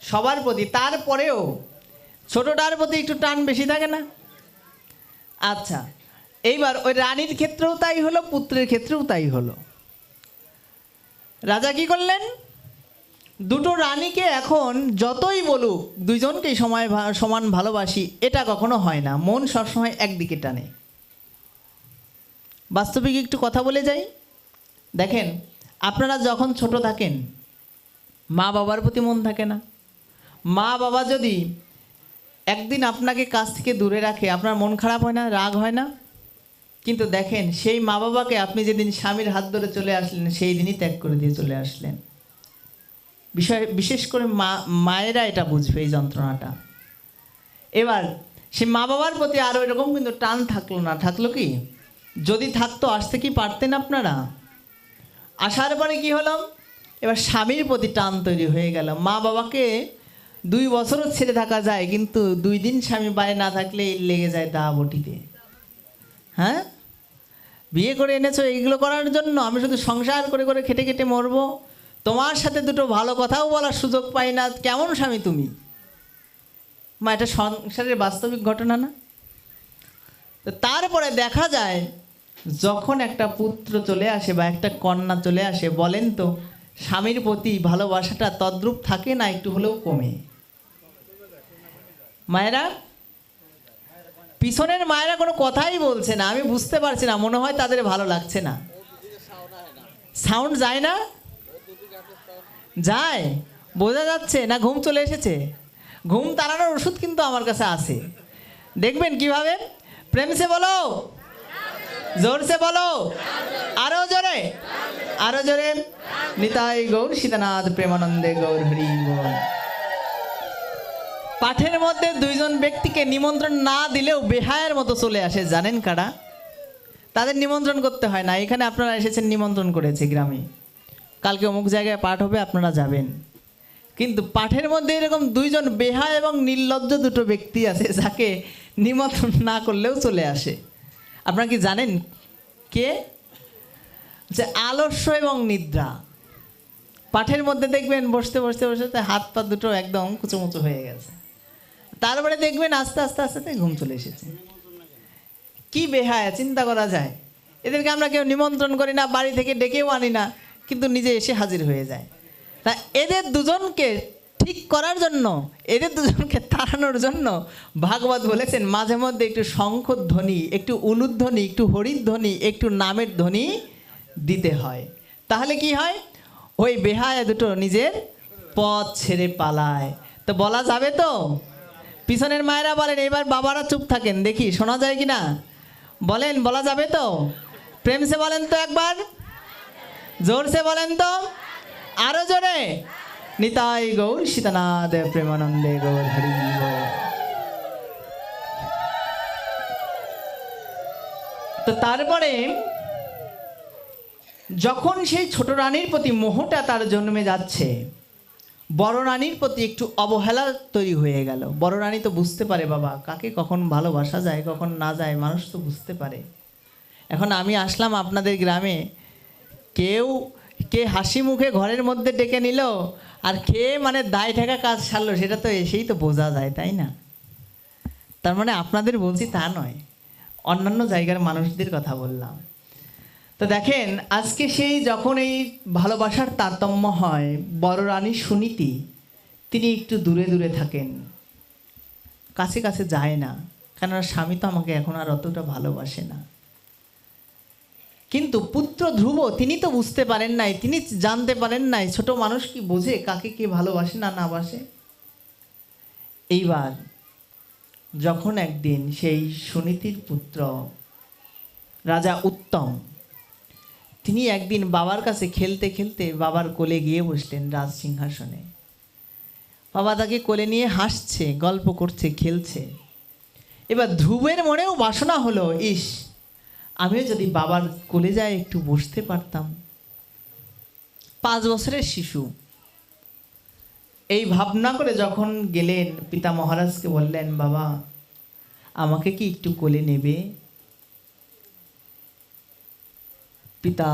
সবার প্রতি। তারপরেও ছোটটার প্রতি একটু টান বেশি থাকে না? আচ্ছা, এইবার ওই রানীর ক্ষেত্রেও তাই হলো, পুত্রের ক্ষেত্রেও তাই হলো। রাজা কি করলেন, 2টো রানীকে এখন যতই বলুক দুইজনকেই সমান ভালোবাসি, এটা কখনো হয় না, মন সবসময় একদিকে টানে। বাস্তবিক একটু কথা বলে যাই। দেখেন, আপনারা যখন ছোট থাকেন মা বাবার প্রতি মন থাকে না? মা বাবা যদি একদিন আপনাকে কাছ থেকে দূরে রাখে, আপনার মন খারাপ হয় না, রাগ হয় না? কিন্তু দেখেন, সেই মা বাবাকে আপনি যেদিন স্বামীর হাত ধরে চলে আসলেন সেই দিনই ত্যাগ করে দিয়ে চলে আসলেন। বিশেষ করে মায়েরা এটা বুঝবে এই যন্ত্রণাটা। এবার সে মা বাবার প্রতি আরও এরকম কিন্তু টান থাকলো না। থাকলো কি? যদি থাকতো আসতে কি পারতেন আপনারা? আসার পরে কি হলো, এবার স্বামীর প্রতি টান তৈরি হয়ে গেল। মা বাবাকে 2 বছরও ছেড়ে থাকা যায়, কিন্তু 2 দিন স্বামী বাইরে না থাকলে লেগে যায় দা বটিতে। হ্যাঁ, বিয়ে করে এনেছো এইগুলো করার জন্য? আমি শুধু সংসার করে করে খেটে খেটে মরবো, তোমার সাথে দুটো ভালো কথাও বলার সুযোগ পাই না, কেমন স্বামী তুমি? মা, এটা সংসারের বাস্তবিক ঘটনা না? তো তারপরে দেখা যায় যখন একটা পুত্র চলে আসে বা একটা কন্যা চলে আসে, বলেন তো স্বামীর প্রতি ভালোবাসাটা তদ্রূপ থাকে না একটু হলেও কমে? মায়েরা, পিছনের মায়েরা কোনো কথাই বলছে না, আমি বুঝতে পারছি না, মনে হয় তাদের ভালো লাগছে না। সাউন্ড যায় না? যায়, বোঝা যাচ্ছে না? ঘুম চলে এসেছে? ঘুম তাড়ানোর ওষুধ কিন্তু আমার কাছে আছে, দেখবেন কিভাবে। প্রেম সে বলো, জোর সে বলো, আরো জোরে, আরো জোরে। নিতাই গৌর সীতানাথ প্রেমানন্দে গৌর হরি বল। পাঠের মধ্যে দুইজন ব্যক্তিকে নিমন্ত্রণ না দিলেও বেহায়ের মতো চলে আসে, জানেন কারা? তাদের নিমন্ত্রণ করতে হয় না, এখানে আপনারা এসেছেন, নিমন্ত্রণ করেছে গ্রামে, কালকে অমুক জায়গায় পাঠ হবে, আপনারা যাবেন। কিন্তু পাঠের মধ্যে এরকম দুইজন বেহায়া এবং নির্লজ্জ দুটো ব্যক্তি আছে, যাকে নিমন্ত্রণ না করলেও চলে আসে। আপনারা কি জানেন কে? যে আলস্য এবং নিদ্রা। পাঠের মধ্যে দেখবেন বসতে বসতে বসতে হাত পা দুটো একদম কুচুমুচু হয়ে গেছে, তারপরে দেখবেন আস্তে আস্তে আস্তে ঘুম চলে এসেছে। কি বেহায়া, চিন্তা করা যায়। এদেরকে আমরা কেউ নিমন্ত্রণ করি না, বাড়ি থেকে ডেকেও আনি না, কিন্তু নিজে এসে হাজির হয়ে যায়। তা এদের দুজনকে ঠিক করার জন্য, এদের দুজনকে তাড়ানোর জন্য ভাগবত বলেছেন মাঝে মধ্যে একটু শঙ্খধ্বনি, একটু উলুধ্বনি, একটু হরিধ্বনি, একটু নামের ধ্বনি দিতে হয়। তাহলে কি হয়? ওই বেহায়া দুটো নিজের পথ ছেড়ে পালায়। তো বলা যাবে তো? পিছনের মায়েরা বলেন, এবার বাবারা চুপ থাকেন, দেখি শোনা যায় কি না। বলেন, বলা যাবে তো? প্রেম সে বলেন তো একবার, জোর সে বলেন তো, আরো জোরে। নিতাই গৌর সীতানাথ প্রেমানন্দে গৌর হরি বল। তো তারপরে যখন সেই ছোট রানীর প্রতি মোহটা তার জন্মে যাচ্ছে, বড় রানীর প্রতি একটু অবহেলা তৈরি হয়ে গেল। বড় রানী তো বুঝতে পারে বাবা, কাকে কখন ভালোবাসা যায় কখন না যায়, মানুষ তো বুঝতে পারে। এখন আমি আসলাম আপনাদের গ্রামে, কে হাসি মুখে ঘরের মধ্যে ডেকে নিল, আর কে মানে দায় ঠেকা কাজ সারলো, সেটা তো এসেই তো বোঝা যায়, তাই না? তার মানে আপনাদের বলছি তা নয়, অন্যান্য জায়গার মানুষদের কথা বললাম। তো দেখেন, আজকে সেই যখন এই ভালোবাসার তারতম্য হয়, বড় রানী সুনীতি তিনি একটু দূরে দূরে থাকেন, কাছে কাছে যায় না, কেননা স্বামী তো আমাকে এখন আর অতটা ভালোবাসে না। কিন্তু পুত্র ধ্রুব তিনি তো বুঝতে পারেন নাই, তিনি জানতে পারেন নাই ছোট মানুষ কি বোঝে কাকে কে ভালোবাসে না না বাসে। এইবার যখন একদিন সেই সুনীতির পুত্র রাজা উত্তম, তিনি একদিন বাবার কাছে খেলতে খেলতে বাবার কোলে গিয়ে বসলেন রাজ সিংহাসনে। বাবা তাকে কোলে নিয়ে হাসছে, গল্প করছে, খেলছে। এবার ধ্রুবের মনেও বাসনা হলো, ইস আমিও যদি বাবার কোলে যাই একটু বসতে পারতাম। 5 বছরের শিশু এই ভাবনা করে যখন গেলেন, পিতা মহারাজকে বললেন, বাবা আমাকে কি একটু কোলে নেবে? পিতা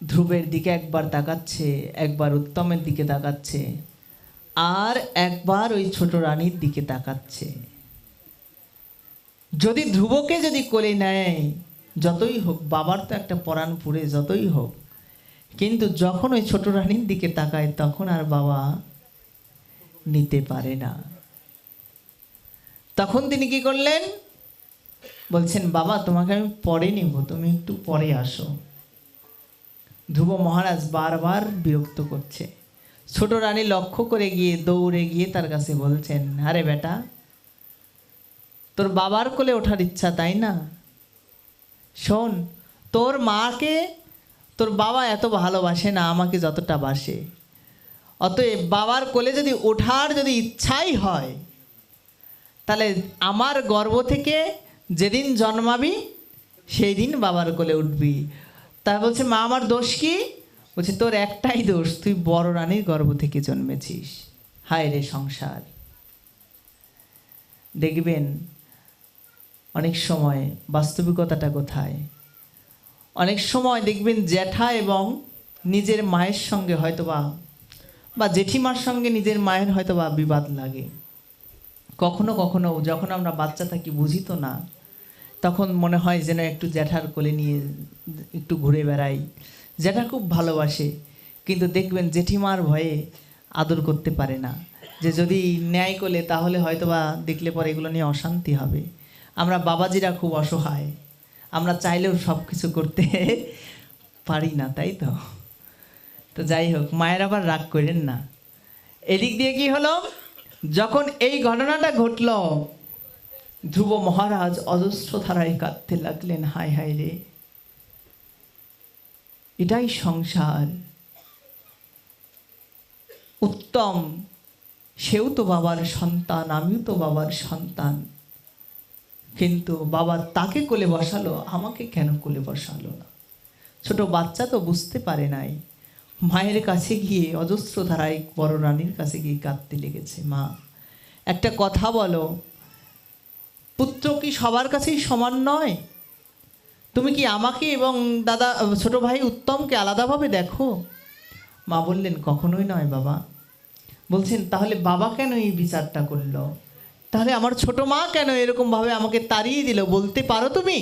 ধ্রুবের দিকে একবার তাকাচ্ছে, একবার উত্তমের দিকে তাকাচ্ছে, আর একবার ওই ছোট রানীর দিকে তাকাচ্ছে। যদি ধ্রুবকে যদি কোলে নেয়, যতই হোক বাবার তো একটা পরাণ পুড়ে, যতই হোক, কিন্তু যখন ওই ছোট রানীর দিকে তাকায় তখন আর বাবা নিতে পারে না। তখন তিনি কি করলেন? বলছেন, বাবা তোমাকে আমি পরে নিব, তুমি একটু পরে আসো। ধ্রুব মহারাজ বারবার বিরক্ত করছে। ছোট রানী লক্ষ্য করে গিয়ে দৌড়ে গিয়ে তার কাছে বলছেন, আরে বেটা, তোর বাবার কোলে ওঠার ইচ্ছা তাই না? শোন, তোর মাকে তোর বাবা এত ভালোবাসে না আমাকে যতটা বাসে, অতএব বাবার কোলে যদি ওঠার যদি ইচ্ছাই হয়, তাহলে আমার গর্ভ থেকে যেদিন জন্মাবি সেই দিন বাবার কোলে উঠবি। তা বলছে, মা আমার দোষ কি? বলছে, তোর একটাই দোষ, তুই বড় রানীর গর্ভ থেকে জন্মেছিস। হায় রে সংসার। দেখবেন অনেক সময় বাস্তবিকতাটা কোথায়। অনেক সময় দেখবেন জ্যাঠা এবং নিজের মায়ের সঙ্গে হয়তোবা বা জেঠিমার সঙ্গে নিজের মায়ের হয়তো বা বিবাদ লাগে। কখনো কখনো যখন আমরা বাচ্চা থাকি বুঝি তো না, তখন মনে হয় যেন একটু জ্যাঠার কোলে নিয়ে একটু ঘুরে বেড়াই। জ্যাঠা খুব ভালোবাসে, কিন্তু দেখবেন জেঠিমার ভয়ে আদর করতে পারে না, যে যদি ন্যায় কোলে তাহলে হয়তো বা দেখলে পরে এগুলো নিয়ে অশান্তি হবে। আমরা বাবাজিরা খুব অসহায়, আমরা চাইলেও সব কিছু করতে পারি না, তাই তো। তো যাই হোক, মায়ের আবার রাগ করেন না। এদিক দিয়ে কি হলো, যখন এই ঘটনাটা ঘটল, ধ্রুব মহারাজ অজস্র ধারায় কাঁদতে লাগলেন, হায় হায় রে, এটাই সংসার। উত্তম সেও তো বাবার সন্তান, আমিও তো বাবার সন্তান, কিন্তু বাবা তাকে কোলে বসালো, আমাকে কেন কোলে বসালো না? ছোট বাচ্চা তো বুঝতে পারে নাই, মায়ের কাছে গিয়ে অজস্র ধারায় বড় রানীর কাছে গিয়ে কাঁদতে লেগেছে। মা, একটা কথা বলো, পুত্র কি সবার কাছেই সমান নয়? তুমি কি আমাকে এবং দাদা ছোট ভাই উত্তমকে আলাদাভাবে দেখো? মা বললেন, কখনোই নয় বাবা। বলছেন, তাহলে বাবা কেন এই বিচারটা করলো? তাহলে আমার ছোট মা কেন এরকমভাবে আমাকে তাড়িয়ে দিল, বলতে পারো তুমি?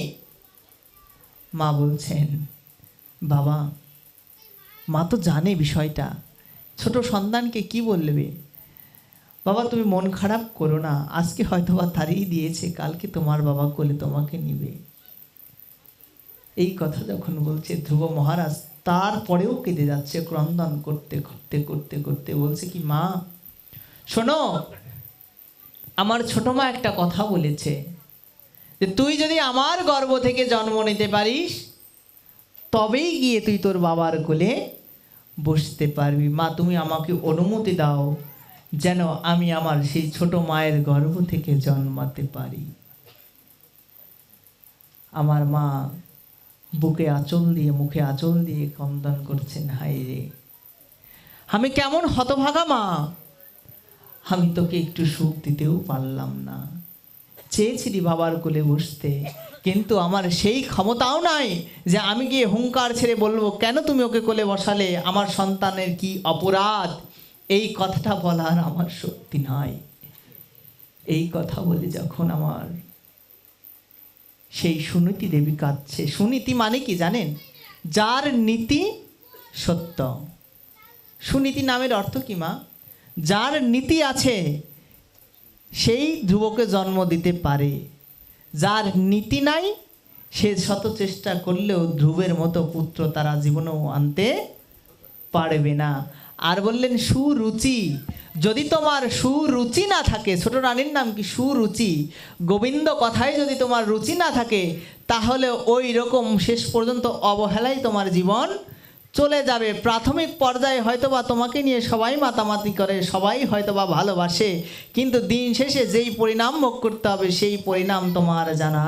মা বলছেন, বাবা, মা তো জানে বিষয়টা, ছোট সন্তানকে কি বলবে। বাবা, তুমি মন খারাপ করো না, আজকে হয়তো বা তাড়িয়ে দিয়েছে, কালকে তোমার বাবা কোলে তোমাকে নিবে। এই কথা যখন বলছে, ধ্রুব মহারাজ তারপরেও কেঁদে যাচ্ছে, ক্রন্দন করতে করতে করতে করতে বলছে কি, মা শোনো, আমার ছোট মা একটা কথা বলেছে, যে তুই যদি আমার গর্ভ থেকে জন্ম নিতে পারিস, তবেই গিয়ে তুই তোর বাবার কোলে বসতে পারবি। মা, তুমি আমাকে অনুমতি দাও, যেন আমি আমার সেই ছোট মায়ের গর্ভ থেকে জন্মাতে পারি। আমার মা বুকে আঁচল দিয়ে, মুখে আঁচল দিয়ে ক্রন্দন করছেন, হায় রে, আমি কেমন হতভাগা মা, আমি তোকে একটু সুখ দিতেও পারলাম না। চেয়েছিলি বাবার কোলে বসতে, কিন্তু আমার সেই ক্ষমতাও নাই যে আমি গিয়ে হুঙ্কার ছেড়ে বলবো, কেন তুমি ওকে কোলে বসালে, আমার সন্তানের কি অপরাধ? এই কথাটা বলার আমার শক্তি নাই। এই কথা বলে যখন আমার সেই সুনীতি দেবী কাঁদছে। সুনীতি মানে কি জানেন? যার নীতি সত্য। সুনীতি নামের অর্থ কি মা? যার নীতি আছে সেই ধ্রুবকে জন্ম দিতে পারে, যার নীতি নাই সে শত চেষ্টা করলেও ধ্রুবের মতো পুত্র তারা জীবনেও আনতে পারবে না। আর বললেন সুরুচি, যদি তোমার সুরুচি না থাকে, ছোট রানীর নাম কি সুরুচি, গোবিন্দ কথায় যদি তোমার রুচি না থাকে, তাহলে ওই রকম শেষ পর্যন্ত অবহেলায় তোমার জীবন চলে যাবে। প্রাথমিক পর্যায়ে হয়তোবা তোমাকে নিয়ে সবাই মাতামাতি করে, সবাই হয়তোবা ভালোবাসে, কিন্তু দিন শেষে যেই পরিণাম ভোগ করতে হবে সেই পরিণাম তোমার জানা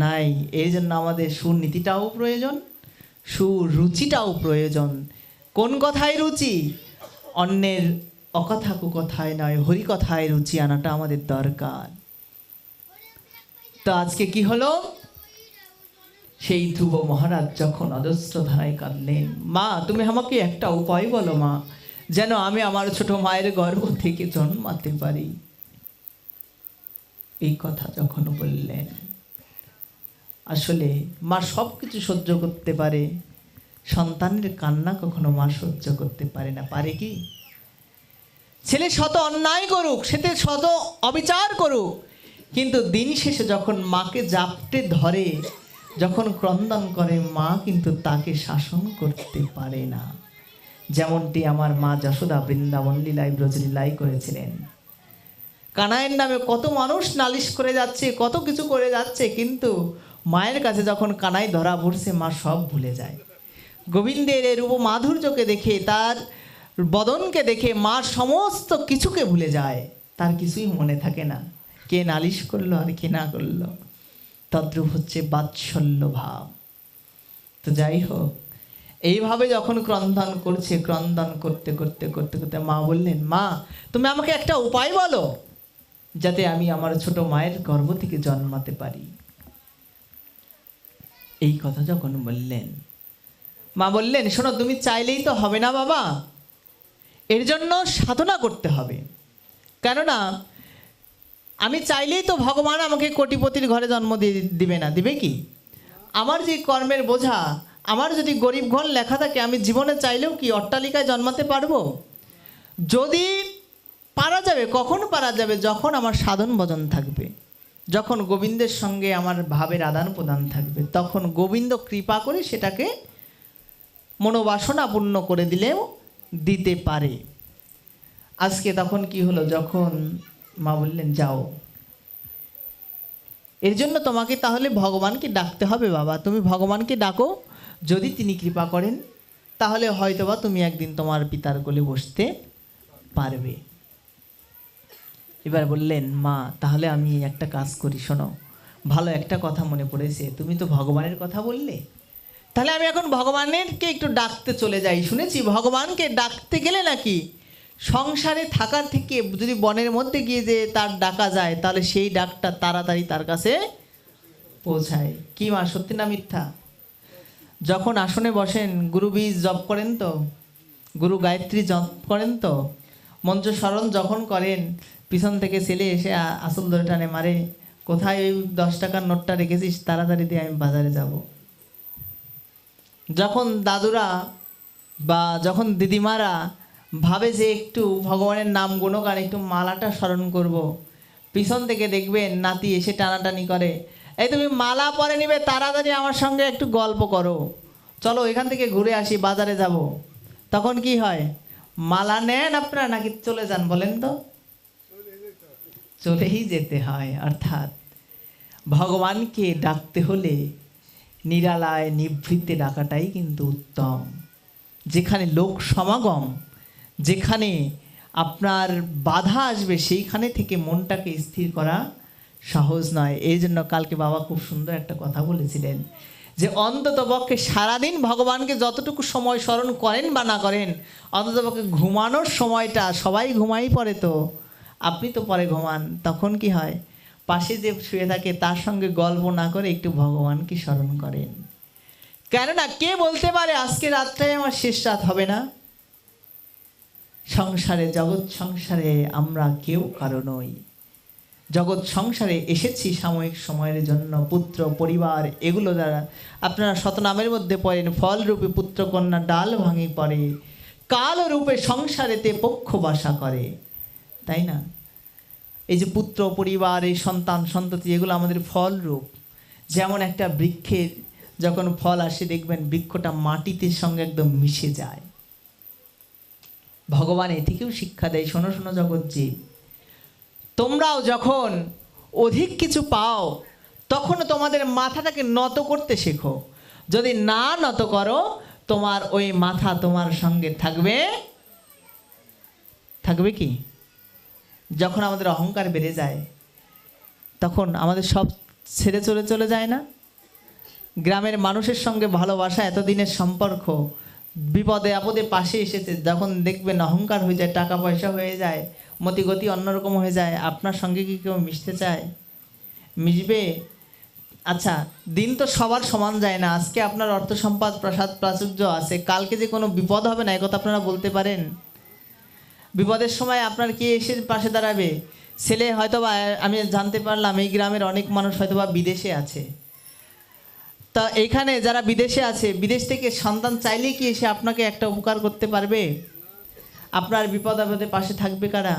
নাই। এই জন্য আমাদের সুনীতিটাও প্রয়োজন, সুরুচিটাও প্রয়োজন। কোন কথায় রুচি? অন্যের অকথা কুকথায় নয়, হরিকথায় রুচি আনাটা আমাদের দরকার। তো আজকে কি হলো, সেই ধ্রুব মহারাজ যখন অজস্র ধারায় কাঁদলেন, মা তুমি আমাকে একটা উপায় বলো মা, যেন আমি আমার ছোট মায়ের গর্ভ থেকে জন্মাতে পারি। এই কথা যখন বললেন, আসলে মা সব কিছু সহ্য করতে পারে, সন্তানের কান্না কখনো মা সহ্য করতে পারে না। পারে কি? ছেলে শত অন্যায় করুক, সেতে শত অবিচার করুক, কিন্তু দিন শেষে যখন মাকে জাপটে ধরে, যখন ক্রন্দন করে, মা কিন্তু তাকে শাসন করতে পারে না। যেমনটি আমার মা যশোদা বৃন্দাবন লীলায় ব্রজলীলায় করেছিলেন। কানাইয়ের নামে কত মানুষ নালিশ করে যাচ্ছে, কত কিছু করে যাচ্ছে, কিন্তু মায়ের কাছে যখন কানাই ধরা পড়ছে, মা সব ভুলে যায়। গোবিন্দের এই রূপ মাধুর্যকে দেখে, তার বদনকে দেখে মা সমস্ত কিছুকে ভুলে যায়, তার কিছুই মনে থাকে না, কে নালিশ করলো আর কে না করলো। তদ্রূপ হচ্ছে বাৎসল্য ভাব। তো যাই হোক, এইভাবে যখন ক্রন্দন করছে, ক্রন্দন করতে করতে করতে করতে মা বললেন, মা তুমি আমাকে একটা উপায় বলো, যাতে আমি আমার ছোট মায়ের গর্ভ থেকে জন্মাতে পারি। এই কথা যখন বললেন, মা বললেন, শোনো, তুমি চাইলেই তো হবে না বাবা, এর জন্য সাধনা করতে হবে। কেননা আমি চাইলেই তো ভগবান আমাকে কোটিপতির ঘরে জন্ম দিবে না, দিবে কি? আমার যে কর্মের বোঝা, আমার যদি গরিব ঘর লেখা থাকে, আমি জীবনে চাইলেও কি অট্টালিকায় জন্মাতে পারবো? যদি পারা যাবে, কখন পারা যাবে? যখন আমার সাধন ভজন থাকবে, যখন গোবিন্দের সঙ্গে আমার ভাবের আদান প্রদান থাকবে, তখন গোবিন্দ কৃপা করে সেটাকে মনোবাসনা পূর্ণ করে দিলেও দিতে পারে। আজকে তখন কি হলো, যখন মা বললেন যাও, এর জন্য তোমাকে তাহলে ভগবানকে ডাকতে হবে বাবা, তুমি ভগবানকে ডাকো, যদি তিনি কৃপা করেন তাহলে হয়তোবা তুমি একদিন তোমার পিতার কোলে বসতে পারবে। এবার বললেন মা, তাহলে আমি একটা কাজ করি, শোনো, ভালো একটা কথা মনে পড়েছে, তুমি তো ভগবানের কথা বললে, তাহলে আমি এখন ভগবানেরকে একটু ডাকতে চলে যাই। শুনেছি ভগবানকে ডাকতে গেলে নাকি সংসারে থাকার থেকে যদি বনের মধ্যে গিয়ে যে তার ডাকা যায়, তাহলে সেই ডাকটা তাড়াতাড়ি তার কাছে পৌঁছায়। কি মা, সত্যি না মিথ্যা? যখন আসনে বসেন, গুরু বীজ জপ করেন তো, গুরু গায়ত্রী জপ করেন তো, মঞ্চ স্মরণ যখন করেন, পিছন থেকে ছেলে এসে আসল ধরে টানে, মারে কোথায় ওই 10 টাকার নোটটা রেখেছিস, তাড়াতাড়ি দিয়ে আমি বাজারে যাব। যখন দাদুরা বা যখন দিদিমারা ভাবে যে একটু ভগবানের নাম গুণগান, একটু মালাটা স্মরণ করব, পিছন থেকে দেখবেন নাতি এসে টানাটানি করে, এই তুমি মালা পরে নিবে, তাড়াতাড়ি আমার সঙ্গে একটু গল্প করো, চলো এখান থেকে ঘুরে আসি, বাজারে যাব। তখন কি হয়, মালা নেন আপনারা নাকি চলে যান বলেন তো? চলেই যেতে হয়। অর্থাৎ ভগবানকে ডাকতে হলে নিরালায় নিভৃতে ডাকাটাই কিন্তু উত্তম। যেখানে লোক সমাগম, যেখানে আপনার বাধা আসবে, সেইখানে থেকে মনটাকে স্থির করা সহজ নয়। এই জন্য কালকে বাবা খুব সুন্দর একটা কথা বলেছিলেন যে অন্তত পক্ষে সারাদিন ভগবানকে যতটুকু সময় স্মরণ করেন বা না করেন, অন্তত পক্ষে ঘুমানোর সময়টা, সবাই ঘুমাই পড়ে তো, আপনি তো পরে ঘুমান, তখন কি হয়, পাশে যে শুয়ে থাকে তার সঙ্গে গল্প না করে একটু ভগবানকে স্মরণ করেন। কেননা কে বলতে পারে আজকে রাতটাই আমার শেষ রাত হবে না? সংসারে, জগৎ সংসারে আমরা কেউ কারো নই। জগৎ সংসারে এসেছি সাময়িক সময়ের জন্য। পুত্র পরিবার এগুলো দ্বারা আপনারা শতনামের মধ্যে পড়েন, ফল রূপে পুত্র কন্যা ডাল ভাঙি পড়ে, কাল রূপে সংসারেতে পক্ষ বাসা করে, তাই না? এই যে পুত্র পরিবার, এই সন্তান সন্ততি, এগুলো আমাদের ফল রূপ। যেমন একটা বৃক্ষের যখন ফল আসে দেখবেন বৃক্ষটা মাটিতে সঙ্গে একদম মিশে যায়। ভগবান এটিকেও শিক্ষা দেয়, শোনো শোনো জগৎ জীব, তোমরাও যখন অধিক কিছু পাও তখন তোমাদের মাথাটাকে নত করতে শেখো। যদি না নত করো, তোমার ওই মাথা তোমার সঙ্গে থাকবে, থাকবে কি? যখন আমাদের অহংকার বেড়ে যায় তখন আমাদের সব ছেড়ে চলে যায় না? গ্রামের মানুষের সঙ্গে ভালোবাসা, এতদিনের সম্পর্ক, বিপদে আপদে পাশে এসেছে, যখন দেখবেন অহংকার হয়ে যায়, টাকা পয়সা হয়ে যায়, মতিগতি অন্যরকম হয়ে যায়, আপনার সঙ্গে কি কেউ মিশতে চায়? মিশবে? আচ্ছা, দিন তো সবার সমান যায় না। আজকে আপনার অর্থ সম্পদ প্রাসাদ প্রাচুর্য আছে, কালকে যে কোনো বিপদ হবে না, একথা আপনারা বলতে পারেন? বিপদের সময় আপনার কে এসে পাশে দাঁড়াবে? ছেলে হয়তোবা, আমি জানতে পারলাম এই গ্রামের অনেক মানুষ হয়তোবা বিদেশে আছে, তা এইখানে যারা বিদেশে আছে, বিদেশ থেকে সন্তান চাইলেই কি এসে আপনাকে একটা উপকার করতে পারবে? আপনার বিপদ আপদে পাশে থাকবে কারা?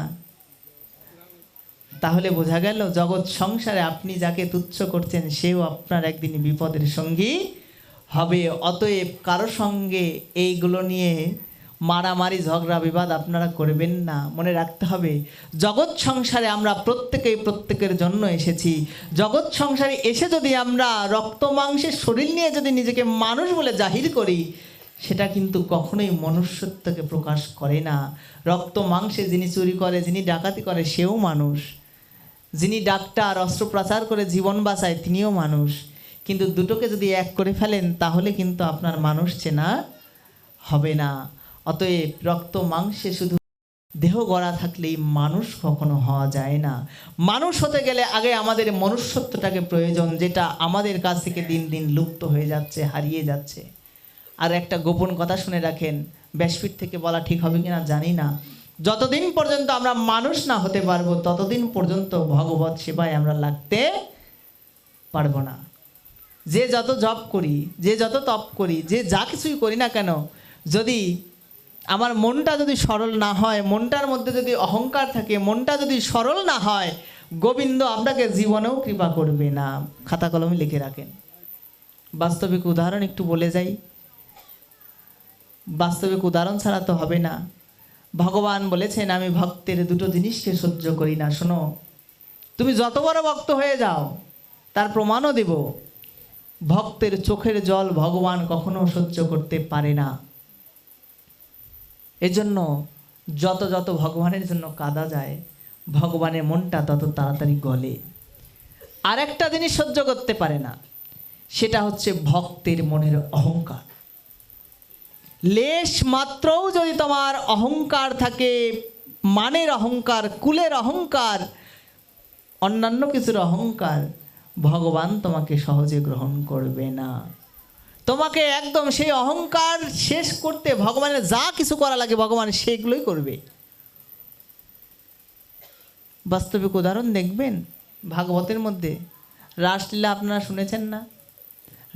তাহলে বোঝা গেল জগৎ সংসারে আপনি যাকে তুচ্ছ করছেন সেও আপনার একদিন বিপদের সঙ্গী হবে। অতএব কারো সঙ্গে এইগুলো নিয়ে মারামারি ঝগড়া বিবাদ আপনারা করবেন না। মনে রাখতে হবে জগৎ সংসারে আমরা প্রত্যেকেই প্রত্যেকের জন্য এসেছি। জগৎ সংসারে এসে যদি আমরা রক্ত মাংসের শরীর নিয়ে যদি নিজেকে মানুষ বলে জাহির করি, সেটা কিন্তু কখনোই মনুষ্যত্বকে প্রকাশ করে না। রক্ত মাংসে যিনি চুরি করে, যিনি ডাকাতি করে, সেও মানুষ। যিনি ডাক্তার, অস্ত্রোপচার করে জীবন বাঁচায়, তিনিও মানুষ। কিন্তু দুটোকে যদি এক করে ফেলেন তাহলে কিন্তু আপনার মানুষ চেনা হবে না। অতএব রক্ত মাংসে শুধু দেহ গড়া থাকলেই মানুষ কখনো হওয়া যায় না। মানুষ হতে গেলে আগে আমাদের মনুষ্যত্বটাকে প্রয়োজন, যেটা আমাদের কাছ থেকে দিন দিন লুপ্ত হয়ে যাচ্ছে, হারিয়ে যাচ্ছে। আর একটা গোপন কথা শুনে রাখেন, ব্যাসপীঠ থেকে বলা ঠিক হবে কিনা জানি না, যতদিন পর্যন্ত আমরা মানুষ না হতে পারবো ততদিন পর্যন্ত ভগবত সেবায় আমরা লাগতে পারবো না। যে যত জপ করি, যে যত তপ করি, যে যা কিছুই করি না কেন, যদি আমার মনটা যদি সরল না হয়, মনটার মধ্যে যদি অহংকার থাকে, মনটা যদি সরল না হয়, গোবিন্দ আপনাকে জীবনেও কৃপা করবে না। খাতা কলমে লিখে রাখেন। বাস্তবিক উদাহরণ একটু বলে যাই, বাস্তবিক উদাহরণ ছাড়া তো হবে না। ভগবান বলেছেন আমি ভক্তের দুটো জিনিসকে সহ্য করি না। শোনো, তুমি যত বড় ভক্ত হয়ে যাও, তার প্রমাণও দেব, ভক্তের চোখের জল ভগবান কখনো সহ্য করতে পারে না। এজন্য যত যত ভগবানের জন্য কাঁদা যায়, ভগবানের মনটা তত তাড়াতাড়ি গলে। আর একটা জিনিস সহ্য করতে পারে না, সেটা হচ্ছে ভক্তের মনের অহংকার। লেশ মাত্রও যদি তোমার অহংকার থাকে, মানের অহংকার, কুলের অহংকার, অন্যান্য কিছুর অহংকার, ভগবান তোমাকে সহজে গ্রহণ করবে না। তোমাকে একদম সেই অহংকার শেষ করতে ভগবানের যা কিছু করা লাগে ভগবান সেগুলোই করবে। বাস্তবিক উদাহরণ দেখবেন ভাগবতের মধ্যে। রাসলীলা আপনারা শুনেছেন না?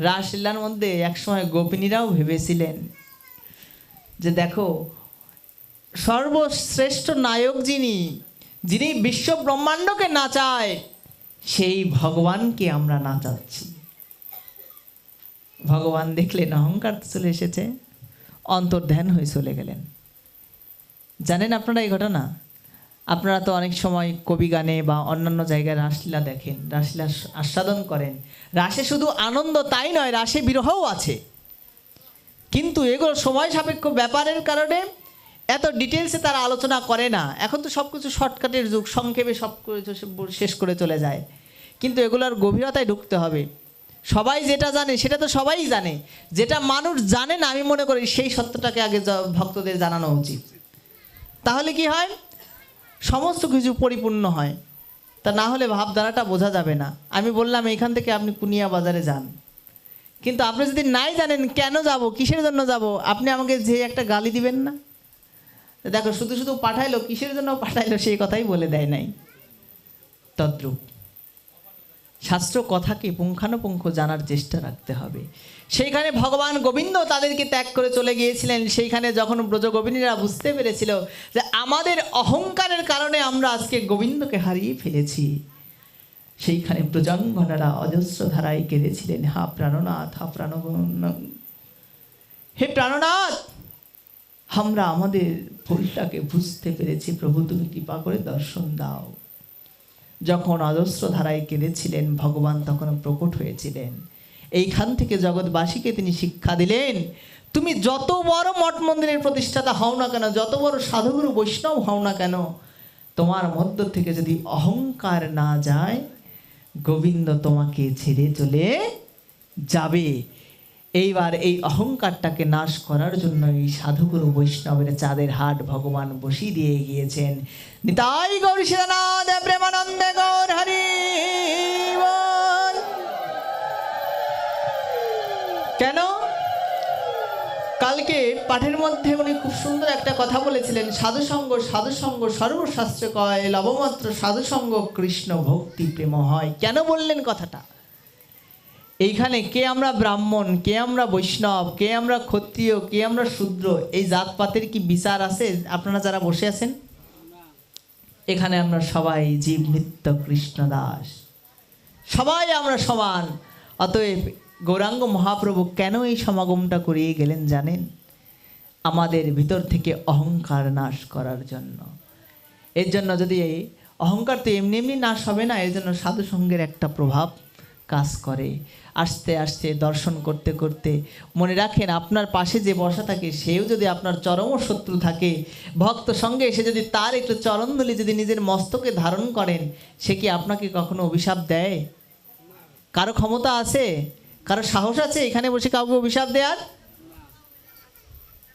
রাসলীলার মধ্যে একসময় গোপিনীরাও ভেবেছিলেন যে দেখো, সর্বশ্রেষ্ঠ নায়ক যিনি, যিনি বিশ্ব ব্রহ্মাণ্ডকে নাচায়, সেই ভগবানকে আমরা নাচাচ্ছি। ভগবান দেখলেন অহংকার চলে এসেছে, অন্তর্ধ্যান হয়ে চলে গেলেন। জানেন আপনারা এই ঘটনা? আপনারা তো অনেক সময় কবি গানে বা অন্যান্য জায়গায় রাসলীলা দেখেন, রাসলীলা আস্বাদন করেন। রাসে শুধু আনন্দ তাই নয়, রাসে বিরহও আছে। কিন্তু এগুলো সময় সাপেক্ষ ব্যাপারের কারণে এত ডিটেলসে তারা আলোচনা করে না। এখন তো সব কিছু শর্টকাটের যুগ, সংক্ষেপে সব কিছু শেষ করে চলে যায়। কিন্তু এগুলোর গভীরতায় ঢুকতে হবে। সবাই যেটা জানে সেটা তো সবাই জানে, যেটা মানুষ জানে না, আমি মনে করি সেই সত্যটাকে আগে ভক্তদের জানানো উচিত। তাহলে কি হয়, সমস্ত কিছু পরিপূর্ণ হয়। তা না হলে ভাবধারাটা বোঝা যাবে না। আমি বললাম এইখান থেকে আপনি কুনিয়া বাজারে যান, কিন্তু আপনি যদি নাই জানেন কেন যাব, কিসের জন্য যাব, আপনি আমাকে যে একটা গালি দিবেন না? দেখো, শুধু শুধু পাঠাইলো, কিসের জন্য পাঠাইলো সেই কথাই বলে দেয় নাই। তদ্রূপ শাস্ত্র কথাকে পুঙ্খানুপুঙ্খ জানার চেষ্টা রাখতে হবে। সেইখানে ভগবান গোবিন্দ তাদেরকে ত্যাগ করে চলে গিয়েছিলেন। সেইখানে যখন ব্রজগোবিনীরা বুঝতে পেরেছিল যে আমাদের অহংকারের কারণে আমরা আজকে গোবিন্দকে হারিয়ে ফেলেছি, সেইখানে ব্রজাঙ্গনারা অজস্র ধারায় কেঁদেছিলেন, হা প্রাণনাথ, হা হে প্রাণনাথ, আমরা আমাদের ভুলটাকে বুঝতে পেরেছি, প্রভু তুমি কৃপা করে দর্শন দাও। যখন অজস্র ধারায় কেঁদেছিলেন, ভগবান তখন প্রকট হয়েছিলেন। এইখান থেকে জগৎবাসীকে তিনি শিক্ষা দিলেন, তুমি যত বড় মঠ মন্দিরের প্রতিষ্ঠাতা হও না কেন, যত বড় সাধুগুরু বৈষ্ণব হও না কেন, তোমার মধ্য থেকে যদি অহংকার না যায়, গোবিন্দ তোমাকে ছেড়ে চলে যাবে। এইবার এই অহংকারটাকে নাশ করার জন্য এই সাধুগুরু বৈষ্ণবের চাঁদের হাট ভগবান বসিয়ে দিয়ে গিয়েছেন। নিতাই গৌর সীতানাথ প্রেমানন্দে গৌর হরি বল। কেন? কালকে পাঠের মধ্যে উনি খুব সুন্দর একটা কথা বলেছিলেন, সাধুসঙ্গ সাধুসঙ্গ সর্বশাস্ত্র কয়, লবমাত্র সাধুসঙ্গ কৃষ্ণ ভক্তি প্রেম হয়। কেন বললেন কথাটা? এইখানে কে আমরা ব্রাহ্মণ, কে আমরা বৈষ্ণব, কে আমরা ক্ষত্রিয়, কে আমরা শূদ্র, এই জাতপাতের কি বিচার আছে? আপনারা যারা বসে আছেন এখানে, আমরা সবাই জীব নিত্য কৃষ্ণ দাস, সবাই আমরা সমান। অতএব গৌরাঙ্গ মহাপ্রভু কেন এই সমাগমটা করিয়ে গেলেন জানেন? আমাদের ভিতর থেকে অহংকার নাশ করার জন্য। এর জন্য যদি অহংকার তো এমনি এমনি নাশ হবে না, এর জন্য সাধুসঙ্গের একটা প্রভাব কাজ করে। আস্তে আস্তে দর্শন করতে করতে মনে রাখেন, আপনার পাশে যে বসা থাকে সেও যদি আপনার চরম শত্রু থাকে, ভক্ত সঙ্গে এসে যদি তার একটু চরণধুলি যদি নিজের মস্তকে ধারণ করেন, সে কি আপনাকে কখনো অভিশাপ দেয়? কারো ক্ষমতা আছে, কারো সাহস আছে এখানে বসে কাউকে অভিশাপ দেওয়ার?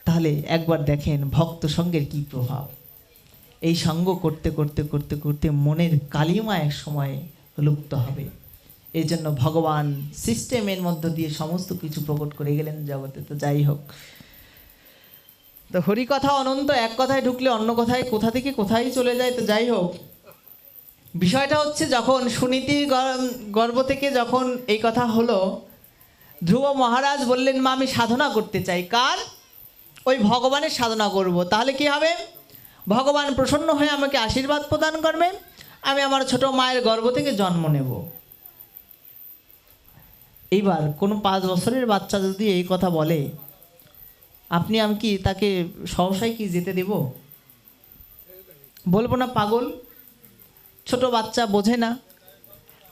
তাহলে একবার দেখেন ভক্ত সঙ্গের কি প্রভাব। এই সঙ্গ করতে করতে করতে করতে মনের কালিমা এক সময় লুপ্ত হবে। এই জন্য ভগবান সিস্টেমের মধ্য দিয়ে সমস্ত কিছু প্রকট করে গেলেন জগতে। তো যাই হোক, তো হরিকথা অনন্ত, এক কথায় ঢুকলে অন্য কথায় কোথা থেকে কোথায় চলে যায়। তো যাই হোক, বিষয়টা হচ্ছে যখন সুনীতির গর্ভ থেকে যখন এই কথা হলো, ধ্রুব মহারাজ বললেন, মা আমি সাধনা করতে চাই। কার? ওই ভগবানের সাধনা করব। তাহলে কি হবে? ভগবান প্রসন্ন হয়ে আমাকে আশীর্বাদ প্রদান করবে, আমি আমার ছোট মায়ের গর্ভ থেকে জন্ম নেব। এইবার কোনো 5 বছরের বাচ্চা যদি এই কথা বলে, আপনি আমি কি তাকে সহসাই কি যেতে দেব? বলবো না পাগল, ছোট বাচ্চা বোঝে না।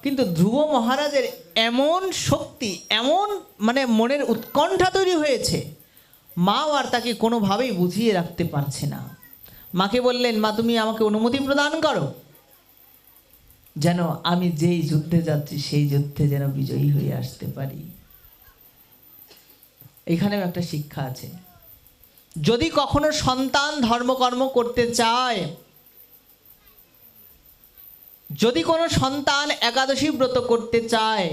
কিন্তু ধ্রুব মহারাজের এমন শক্তি, এমন মানে মনের উৎকণ্ঠা তৈরি হয়েছে, মাও আর তাকে কোনোভাবেই বুঝিয়ে রাখতে পারছে না। মাকে বললেন, মা তুমি আমাকে অনুমতি প্রদান করো, যেন আমি যেই যুদ্ধে যাচ্ছি সেই যুদ্ধে যেন বিজয়ী হয়ে আসতে পারি। এখানেও একটা শিক্ষা আছে। যদি কখনো সন্তান ধর্মকর্ম করতে চায়, যদি কোনো সন্তান একাদশী ব্রত করতে চায়,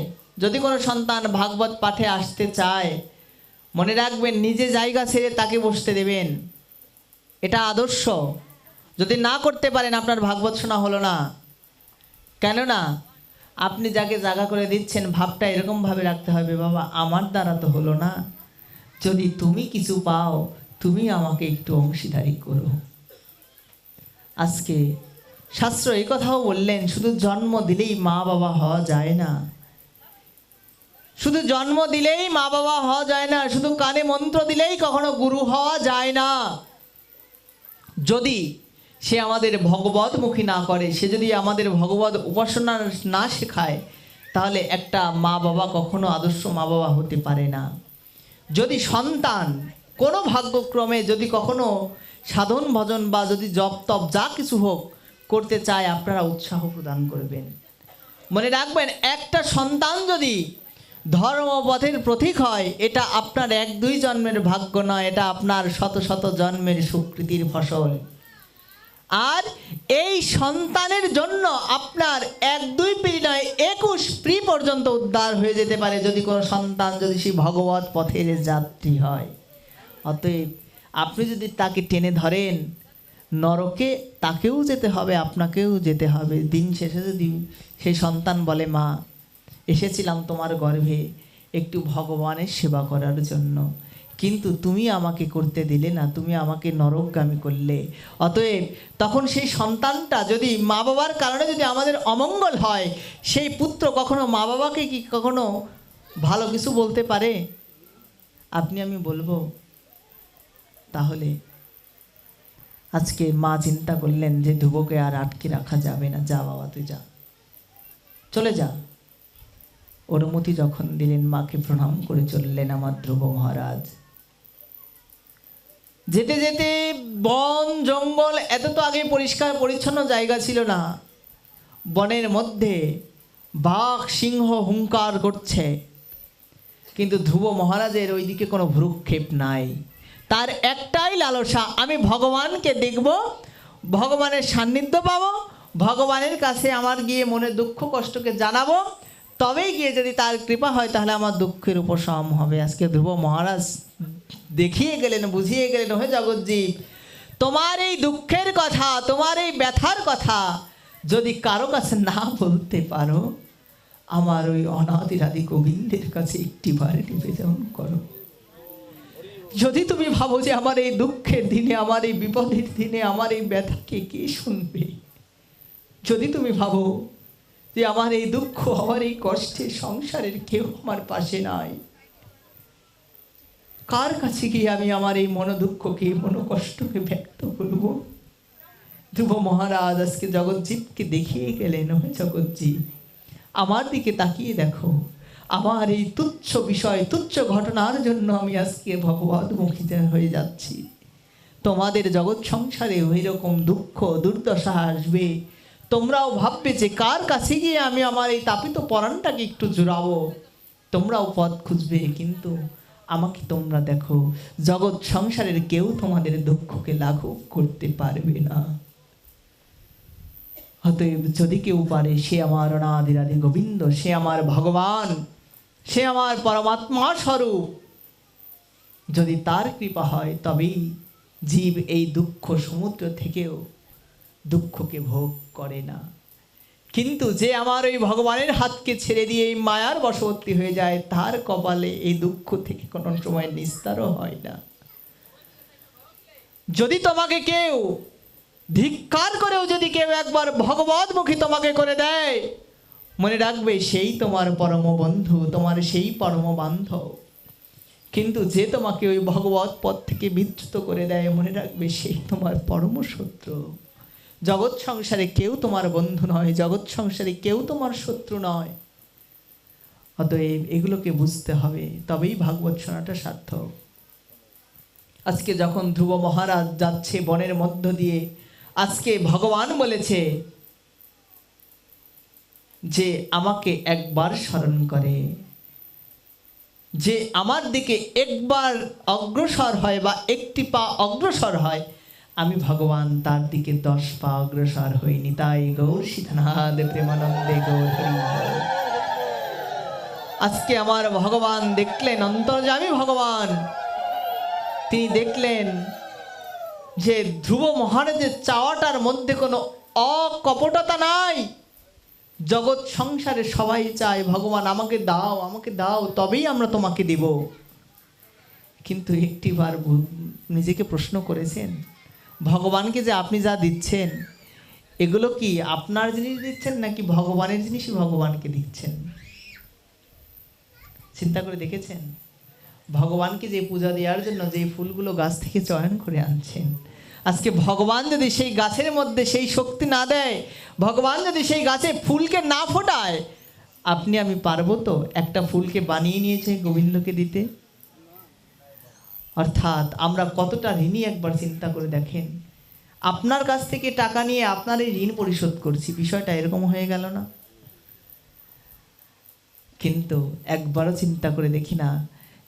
যদি কোনো সন্তান ভাগবত পাঠে আসতে চায়, মনে রাখবেন নিজে জায়গা ছেড়ে তাকে বসতে দেবেন। এটা আদর্শ। যদি না করতে পারেন, আপনার ভাগবত শোনা হলো না। কেননা আপনি যাকে জায়গা করে দিচ্ছেন, ভাবটা এরকমভাবে রাখতে হবে, বাবা আমার দ্বারা তো হলো না, যদি তুমি কিছু পাও তুমি আমাকে একটু অংশীদারি করো। আজকে শাস্ত্র এই কথাও বললেন, শুধু জন্ম দিলেই মা বাবা হওয়া যায় না। শুধু জন্ম দিলেই মা বাবা হওয়া যায় না, শুধু কানে মন্ত্র দিলেই কখনো গুরু হওয়া যায় না। যদি সে আমাদের ভগবতমুখী না করে, সে যদি আমাদের ভগবত উপাসনা না শেখায়, তাহলে একটা মা বাবা কখনো আদর্শ মা বাবা হতে পারে না। যদি সন্তান কোনো ভাগ্যক্রমে যদি কখনো সাধন ভজন বা যদি জপ তপ যা কিছু হোক করতে চায়, আপনারা উৎসাহ প্রদান করবেন। মনে রাখবেন, একটা সন্তান যদি ধর্মপথের প্রতীক হয়, এটা আপনার 1-2 জন্মের ভাগ্য নয়, এটা আপনার শত শত জন্মের সুকৃতির ফসল। আর এই সন্তানের জন্য আপনার 1-2 পিঁড়ি নয়, 21 পিঁড়ি পর্যন্ত উদ্ধার হয়ে যেতে পারে, যদি কোনো সন্তান যদি সেই ভগবত পথের যাত্রী হয়। অতএব আপনি যদি তাকে টেনে ধরেন, নরকে তাকেও যেতে হবে, আপনাকেও যেতে হবে। দিন শেষে যদি সেই সন্তান বলে, মা এসেছিলাম তোমার গর্ভে একটু ভগবানের সেবা করার জন্য, কিন্তু তুমি আমাকে করতে দিলে না, তুমি আমাকে নরকগামী করলে। অতএব তখন সেই সন্তানটা যদি মা বাবার কারণে যদি আমাদের অমঙ্গল হয়, সেই পুত্র কখনো মা বাবাকে কি কখনো ভালো কিছু বলতে পারে? আপনি আমি বলবো? তাহলে আজকে মা চিন্তা করলেন যে ধ্রুবকে আর আটকে রাখা যাবে না, যা বাবা তুই যা, চলে যা। অনুমতি যখন দিলেন, মাকে প্রণাম করে চললেন আমার ধ্রুব মহারাজ। যেতে যেতে বন জঙ্গল, এত তো আগে পরিষ্কার পরিচ্ছন্ন জায়গা ছিল না, বনের মধ্যে বাঘ সিংহ হুঙ্কার করছে, কিন্তু ধ্রুব মহারাজের ওইদিকে কোনো ভ্রুক্ষেপ নাই। তার একটাই লালসা, আমি ভগবানকে দেখব, ভগবানের সান্নিধ্য পাবো, ভগবানের কাছে আমার গিয়ে মনের দুঃখ কষ্টকে জানাবো, তবেই গিয়ে যদি তার কৃপা হয় তাহলে আমার দুঃখের উপশম হবে। আজকে ধ্রুব মহারাজ দেখিয়ে গেলেন, বুঝিয়ে গেলেন, হে জগজ্জীব, তোমার এই দুঃখের কথা, তোমার এই ব্যথার কথা যদি কারো কাছে না বলতে পারো, আমার ওই অনাদিরাদি গোবিন্দের কাছে একটিবার নিবেদন করো। যদি তুমি ভাবো যে আমার এই দুঃখের দিনে, আমার এই বিপদের দিনে আমার এই ব্যথাকে কে শুনবে, যদি তুমি ভাবো যে আমার এই দুঃখ, আমার এই কষ্টে সংসারের কেউ আমার পাশে নাই, কার কাছে গিয়ে আমি আমার এই মনোদুঃখকে, মনোকষ্টকে ব্যক্ত করব? ধ্রুব মহারাজ আজকে জগজ্জীবকে দেখিয়ে গেলেন, হে জগজ্জীব, আমার দিকে তাকিয়ে দেখো, আমার এই তুচ্ছ বিষয়, তুচ্ছ ঘটনার জন্য আমি আজকে ভগবতমুখী হয়ে যাচ্ছি। তোমাদের জগৎ সংসারে ওই রকম দুঃখ দুর্দশা আসবে, তোমরাও ভাববে যে কার কাছে গিয়ে আমি আমার এই তাপিত পরাণটাকে একটু জুড়াবো, তোমরাও পথ খুঁজবে, কিন্তু আমাকে তোমরা দেখো, জগৎ সংসারের কেউ তোমাদের দুঃখকে লাঘব করতে পারবে না। অতএব যদি কেউ পারে, সে আমার অনাদিরাদি গোবিন্দ, সে আমার ভগবান, সে আমার পরমাত্মা স্বরূপ। যদি তার কৃপা হয় তবেই জীব এই দুঃখ সমুদ্র থেকেও দুঃখকে ভোগ করে না। কিন্তু যে আমার ওই ভগবানের হাতকে ছেড়ে দিয়ে এই মায়ার বশবর্তী হয়ে যায়, তার কপালে এই দুঃখ থেকে কোনো সময় নিস্তারও হয় না। যদি তোমাকে কেউ ধিক্কার করেও যদি কেউ একবার ভগবতমুখী তোমাকে করে দেয়, মনে রাখবে সেই তোমার পরম বন্ধু, তোমার সেই পরম বান্ধব। কিন্তু যে তোমাকে ওই ভগবত পথ থেকে বিচ্যুত করে দেয়, মনে রাখবে সেই তোমার পরম শত্রু। জগৎ সংসারে কেউ তোমার বন্ধু নয়, জগৎ সংসারে কেউ তোমার শত্রু নয়। অতএব এগুলোকে বুঝতে হবে, তবেই ভাগবত শোনাটা সার্থক। আজকে যখন ধ্রুব মহারাজ যাচ্ছে বনের মধ্য দিয়ে, আজকে ভগবান বলেছে যে আমাকে একবার স্মরণ করে, যে আমার দিকে একবার অগ্রসর হয় বা একটি পা অগ্রসর হয়, আমি ভগবান তার দিকে 10 পা অগ্রসর হইনি। তাই গৌর সীতানাথ প্রেমানন্দে গৌর হরি। আজকে আমার ভগবান দেখলেন, অন্তর্যামী ভগবান তিনি দেখলেন যে ধ্রুব মহারাজের চাওয়াটার মধ্যে কোনো অকপটতা নাই। জগৎ সংসারে সবাই চায় ভগবান আমাকে দাও, আমাকে দাও, তবেই আমরা তোমাকে দিব। কিন্তু একটিবার নিজেকে প্রশ্ন করেছেন, ভগবানকে যে আপনি যা দিচ্ছেন, এগুলো কি আপনার জিনিস দিচ্ছেন নাকি ভগবানের জিনিসই ভগবানকে দিচ্ছেন? চিন্তা করে দেখেছেন? ভগবানকে যে পূজা দেওয়ার জন্য যে ফুলগুলো গাছ থেকে চয়ন করে আনছেন, আজকে ভগবান যদি সেই গাছের মধ্যে সেই শক্তি না দেয়, ভগবান যদি সেই গাছে ফুলকে না ফোটায়, আপনি আমি পারবো তো একটা ফুলকে বানিয়ে নিয়েছে গোবিন্দকে দিতে? অর্থাৎ আমরা কতটা ঋণী একবার চিন্তা করে দেখেন। আপনার কাছ থেকে টাকা নিয়ে আপনার এই ঋণ পরিশোধ করছি, বিষয়টা এরকম হয়ে গেল না? কিন্তু একবারও চিন্তা করে দেখি না,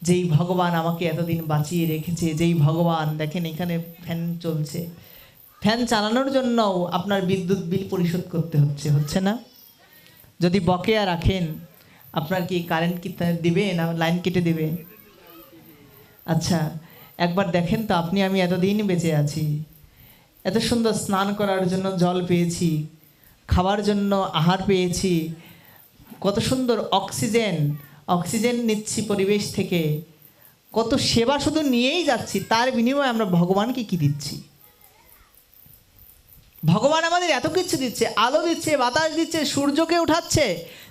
যেই ভগবান আমাকে এতদিন বাঁচিয়ে রেখেছে, যেই ভগবান দেখেন এখানে ফ্যান চলছে, ফ্যান চালানোর জন্যও আপনার বিদ্যুৎ বিল পরিশোধ করতে হচ্ছে না? যদি বকেয়া রাখেন, আপনার কি কারেন্ট কি দিবে না লাইন কেটে দেবে? আচ্ছা একবার দেখেন তো, আপনি আমি এতদিন বেঁচে আছি, এত সুন্দর স্নান করার জন্য জল পেয়েছি, খাবার জন্য আহার পেয়েছি, কত সুন্দর অক্সিজেন নিচ্ছি পরিবেশ থেকে, কত সেবা শুধু নিয়েই যাচ্ছি, তার বিনিময়ে আমরা ভগবানকে কি দিচ্ছি? ভগবান আমাদের এত কিছু দিচ্ছে, আলো দিচ্ছে, বাতাস দিচ্ছে, সূর্যকে উঠাচ্ছে।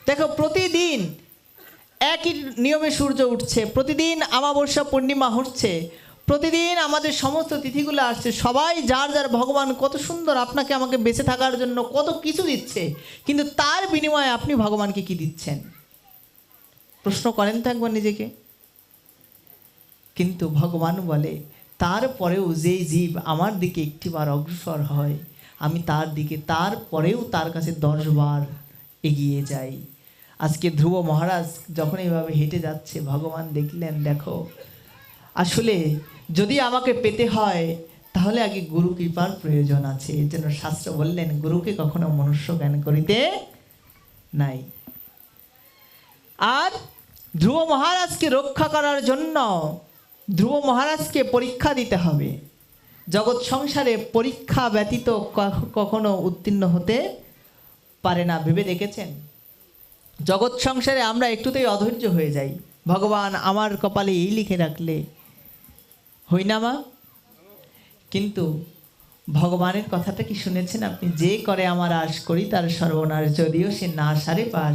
দেখো প্রতিদিন একই নিয়মে সূর্য উঠছে, প্রতিদিন অমাবস্যা পূর্ণিমা হচ্ছে, প্রতিদিন আমাদের সমস্ত তিথিগুলো আসছে, সবাই যার যার ভগবান কত সুন্দর আপনাকে আমাকে বেঁচে থাকার জন্য কত কিছু দিচ্ছে, কিন্তু তার বিনিময়ে আপনি ভগবানকে কি দিচ্ছেন? প্রশ্ন করেন তো একবার নিজেকে। কিন্তু ভগবান বলে তারপরেও যেই জীব আমার দিকে একটিবার অগ্রসর হয়, আমি তার দিকে তারপরেও তার কাছে 10 বার এগিয়ে যাই। আজকে ধ্রুব মহারাজ যখন এইভাবে হেঁটে যাচ্ছে, ভগবান দেখলেন দেখো আসলে যদি আমাকে পেতে হয় তাহলে আগে গুরু কৃপার প্রয়োজন আছে। এর জন্য শাস্ত্র বললেন গুরুকে কখনো মনুষ্য জ্ঞান করিতে নাই। আর ধ্রুব মহারাজকে রক্ষা করার জন্য ধ্রুব মহারাজকে পরীক্ষা দিতে হবে। জগৎ সংসারে পরীক্ষা ব্যতীত কখনো উত্তীর্ণ হতে পারে না। ভেবে দেখেছেন? জগৎ সংসারে আমরা একটুতেই অধৈর্য হয়ে যাই, ভগবান আমার কপালে এই লিখে রাখলে হই না মা? কিন্তু ভগবানের কথাটা কি শুনেছেন আপনি? যে করে আমার আশ করি তার সর্বনাশ, যদিও সে না সারে পাশ,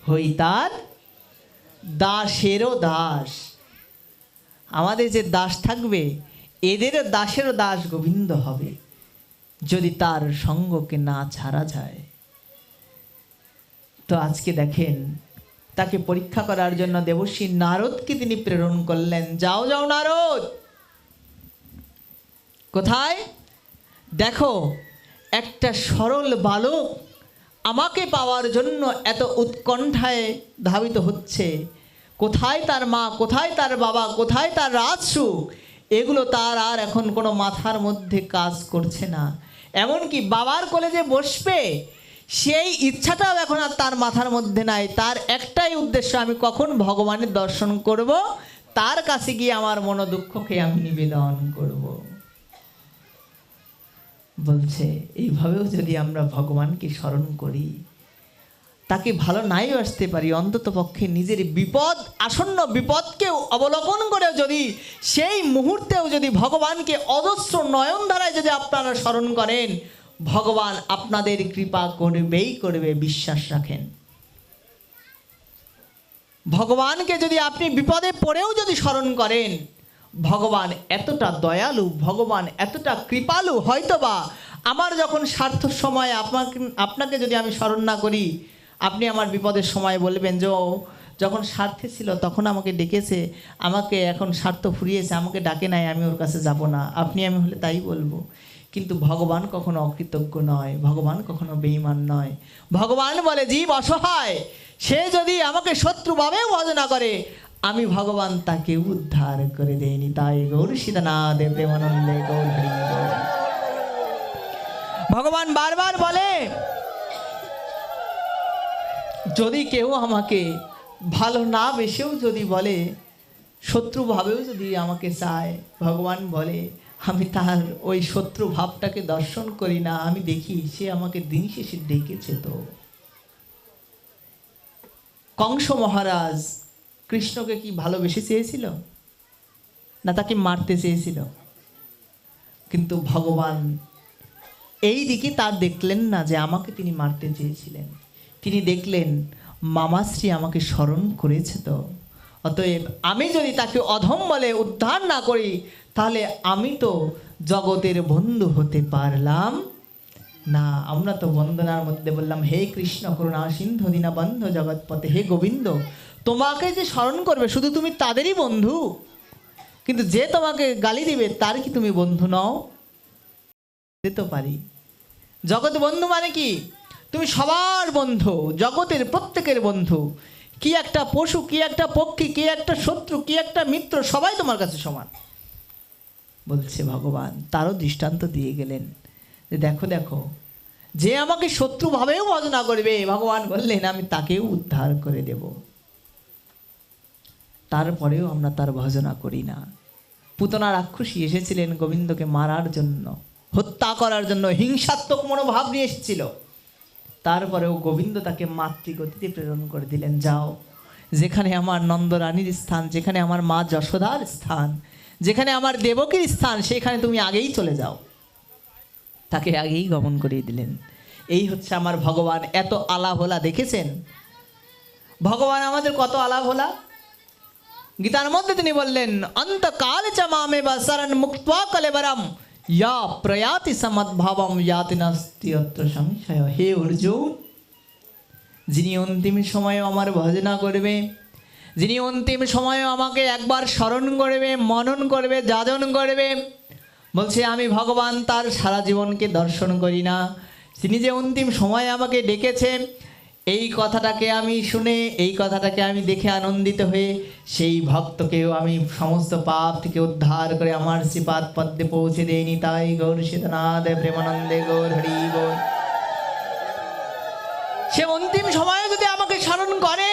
হই তার দাসেরও দাস। আমাদের যে দাস থাকবে, এদেরও দাসেরও দাস গোবিন্দ হবে যদি তার সঙ্গকে না ছাড়া যায়। তো আজকে দেখেন তাকে পরীক্ষা করার জন্য দেবর্ষি নারদকে তিনি প্রেরণ করলেন। যাও যাও নারদ, কোথায়? দেখো একটা সরল বালক আমাকে পাওয়ার জন্য এত উৎকণ্ঠায় ধাবিত হচ্ছে। কোথায় তার মা, কোথায় তার বাবা, কোথায় তার রাজসুখ, এগুলো তার আর এখন কোনো মাথার মধ্যে কাজ করছে না। এমনকি বাবার কোলে যে বসবে সেই ইচ্ছাটাও এখন আর তার মাথার মধ্যে নাই। তার একটাই উদ্দেশ্য, আমি কখন ভগবানের দর্শন করব, তার কাছে গিয়ে আমার মনোদুঃখকে আমি নিবেদন করব। বলছে এইভাবেও যদি আমরা ভগবানকে স্মরণ করি, তাকে ভালো নাই আসতে পারি, অন্তত পক্ষে নিজের বিপদ, আসন্ন বিপদকেও অবলোকন করেও যদি সেই মুহূর্তেও যদি ভগবানকে অজস্র নয়ন ধারায় যদি আপনারা স্মরণ করেন, ভগবান আপনাদের কৃপা করবেই করবে, বিশ্বাস রাখেন। ভগবানকে যদি আপনি বিপদে পড়েও যদি স্মরণ করেন, ভগবান এতটা দয়ালু, ভগবান এতটা কৃপালু, হয়তোবা আমার যখন স্বার্থ সময় আপনাকে যদি আমি স্মরণ না করি, আপনি আমার বিপদের সময় বলবেন যে ও যখন স্বার্থে ছিল তখন আমাকে ডেকেছে, আমাকে এখন স্বার্থ ফুরিয়েছে, আমাকে ডাকে নাই, আমি ওর কাছে যাব না। আপনি আমি হলে তাই বলবো। কিন্তু ভগবান কখনো অকৃতজ্ঞ নয়, ভগবান কখনো বেঈমান নয়। ভগবান বলে জীব অসহায়, সে যদি আমাকে শত্রুভাবেও ভজনা করে, আমি ভগবান তাকে উদ্ধার করে দেয়নি। তাই গৌর সীতানাথ প্রেমানন্দে গৌর হরি বল। ভগবান বারবার বলে যদি কেউ আমাকে ভালো না বেসেও যদি বলে, শত্রুভাবেও যদি আমাকে চায়, ভগবান বলে আমি তার ওই শত্রু ভাবটাকে দর্শন করি না, আমি দেখি সে আমাকে দিন শেষে ডেকেছে। তো কংস মহারাজ কৃষ্ণকে কি ভালোবেসে চেয়েছিল না তাকে মারতে চেয়েছিল? কিন্তু ভগবান এই দিকে তার দেখলেন না যে আমাকে তিনি মারতে চেয়েছিলেন, তিনি দেখলেন মামাশ্রী আমাকে স্মরণ করেছে। তো অতএব আমি যদি তাকে অধম বলে উদ্ধার না করি, তাহলে আমি তো জগতের বন্ধু হতে পারলাম না। আমরা তো বন্দনার মধ্যে বললাম হে কৃষ্ণ করুণা সিন্ধু দীনবন্ধু জগৎপতে, হে গোবিন্দ, তোমাকে যে স্মরণ করবে শুধু তুমি তাদেরই বন্ধু, কিন্তু যে তোমাকে গালি দিবে তার কি তুমি বন্ধু নও? দিতে পারি। জগৎ বন্ধু মানে কি? তুমি সবার বন্ধু, জগতের প্রত্যেকের বন্ধু। কি একটা পশু, কি একটা পক্ষী, কি একটা শত্রু, কি একটা মিত্র, সবাই তোমার কাছে সমান বলছে ভগবান। তারও দৃষ্টান্ত দিয়ে গেলেন যে দেখো দেখো, যে আমাকে শত্রুভাবেও ভজনা করবে, ভগবান বললেন আমি তাকেও উদ্ধার করে দেব। তারপরেও আমরা তার ভজনা করি না। পুতনা রাক্ষসী এসেছিলেন গোবিন্দকে মারার জন্য, হত্যা করার জন্য, হিংসাত্মক মনোভাব নিয়ে এসেছিল। তারপরেও গোবিন্দ তাকে মাতৃগতিতে প্রেরণ করে দিলেন, যাও, যেখানে আমার নন্দরানীর স্থান, যেখানে আমার মা যশোদার স্থান, যেখানে আমার দেবকীর স্থান, সেখানে তুমি আগেই চলে যাও। তাকে আগেই গমন করিয়ে দিলেন। এই হচ্ছে আমার ভগবান। এত আলাভোলা দেখেছেন? ভগবান আমাদের কত আলাভোলা। গীতার মধ্যে তিনি বললেন অন্তকাল চ মামে বা শরণ মুক্ত্বা কলেবরম ইয়া প্রয়াতি সমদ্ভাবম ইয়াতি নাস্তি অত্র সংশয়। হে অর্জুন, যিনি অন্তিম সময়ে আমার ভজনা করবে, যিনি অন্তিম সময়ে আমাকে একবার স্মরণ করবে, মনন করবে, যাজন করবে, বলছে আমি ভগবান তার সারা জীবনকে দর্শন করি না। তিনি যে অন্তিম সময়ে আমাকে ডেকেছে, এই কথাটাকে আমি শুনে, এই কথাটাকে আমি দেখে আনন্দিত হয়ে সেই ভক্তকেও আমি সমস্ত পাপ থেকে উদ্ধার করে আমার শ্রীপাদ পদ্মে পৌঁছে দেয়নি। তাই গৌর সীতানাথ প্রেমানন্দে গৌর হরি বল। সে অন্তিম সময়ে যদি আমাকে স্মরণ করে,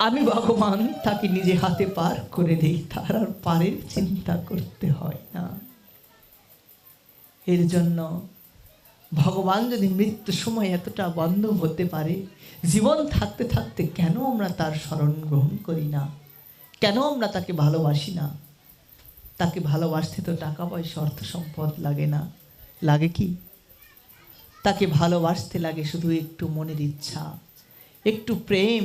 আমি ভগবান তাকে নিজে হাতে পার করে দিই, তার আর পারের চিন্তা করতে হয় না। এর জন্য ভগবান যদি মৃত্যুর সময় এতটা বন্ধ হতে পারে, জীবন থাকতে থাকতে কেন আমরা তার শরণ গ্রহণ করি না? কেন আমরা তাকে ভালোবাসি না? তাকে ভালোবাসতে তো টাকা পয়সা অর্থ সম্পদ লাগে না, লাগে কি? তাকে ভালোবাসতে লাগে শুধু একটু মনের ইচ্ছা, একটু প্রেম,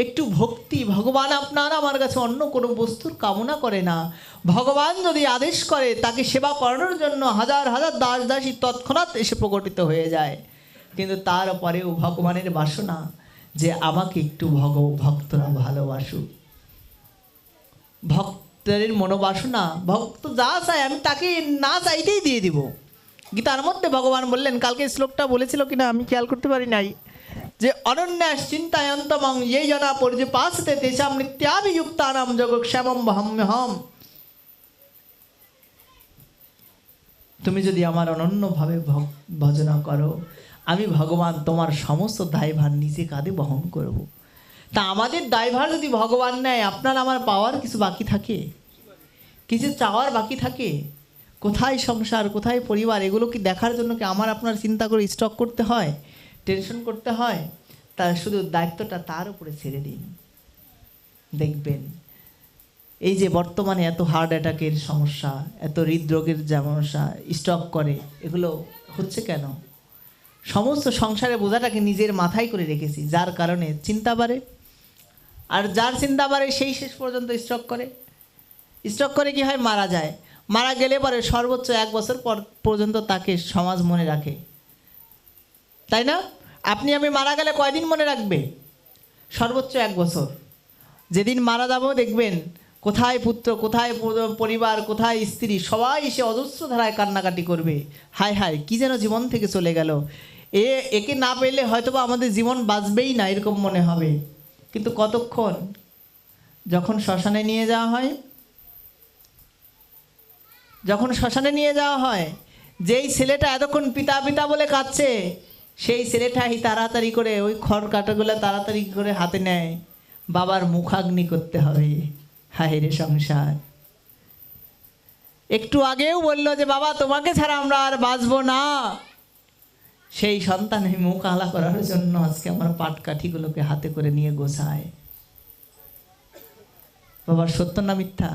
একটু ভক্তি। ভগবান আপনার আমার কাছে অন্য কোনো বস্তুর কামনা করে না। ভগবান যদি আদেশ করে, তাকে সেবা করানোর জন্য হাজার হাজার দাস দাসী তৎক্ষণাৎ এসে প্রকটিত হয়ে যায়। কিন্তু তারপরেও ভগবানের বাসনা যে আমাকে একটু ভক্তরা ভালোবাসুক। ভক্তের মনোবাসনা, ভক্ত যা চায় আমি তাকে না চাইতেই দিয়ে দিব। গীতার মধ্যে ভগবান বললেন, কালকে শ্লোকটা বলেছিল কিনা আমি খেয়াল করতে পারি নাই, যে অনন্যাস চিন্তায়ন্তমং ये जना पर्युपासते तेषां नित्याभियुक्तानां যোগক্ষেমং বহাম্যহম। তুমি যদি আমার অনন্যভাবে ভজনা করো, আমি ভগবান তোমার সমস্ত দায়ভার নিজে কাঁধে বহন করব। তা আমাদের দায়ভার যদি ভগবান নেয়, আপনার আমার পাওয়ার কিছু বাকি থাকে? কিছু চাওয়ার বাকি থাকে? কোথায় সংসার, কোথায় পরিবার, এগুলো কি দেখার জন্য কি আমার আপনার চিন্তা করে স্টক করতে হয়, টেনশন করতে হয়? তার শুধু দায়িত্বটা তার উপরে ছেড়ে দিন। দেখবেন এই যে বর্তমানে এত হার্ট অ্যাটাকের সমস্যা, এত হৃদরোগের সমস্যা স্টক করে, এগুলো হচ্ছে কেন? সমস্ত সংসারের বোঝাটাকে নিজের মাথায় করে রেখেছি, যার কারণে চিন্তা বাড়ে। আর যার চিন্তা বাড়ে সেই শেষ পর্যন্ত স্ট্রোক করে। স্ট্রোক করে কি হয়? মারা যায়। মারা গেলে পরে সর্বোচ্চ 1 বছর পর্যন্ত তাকে সমাজ মনে রাখে, তাই না? আপনি আমি মারা গেলে কয়দিন মনে রাখবে? সর্বোচ্চ 1 বছর। যেদিন মারা যাবো দেখবেন কোথায় পুত্র, কোথায় পরিবার, কোথায় স্ত্রী, সবাই এসে অজস্র ধারায় কান্নাকাটি করবে, হায় হায় কি যেন জীবন থেকে চলে গেল, একে না পেলে হয়তোবা আমাদের জীবন বাঁচবেই না, এরকম মনে হবে। কিন্তু কতক্ষণ? যখন শ্মশানে নিয়ে যাওয়া হয়, যখন শ্মশানে নিয়ে যাওয়া হয়, যেই ছেলেটা এতক্ষণ পিতা পিতা বলে কাঁদছে, সেই ছেলেটাই তাড়াতাড়ি করে ওই খড় কাটাগুলো তাড়াতাড়ি করে হাতে নেয়, বাবার মুখাগ্নি করতে হবে। হায় রে সংসার। একটু আগেও বললো যে বাবা তোমাকে ছাড়া আমরা আর বাঁচবো না, সেই সন্তানের মুখ আলা করার জন্য আজকে আমার পাটকাঠিগুলোকে হাতে করে নিয়ে গোছায়। বাবার সত্য না মিথ্যা?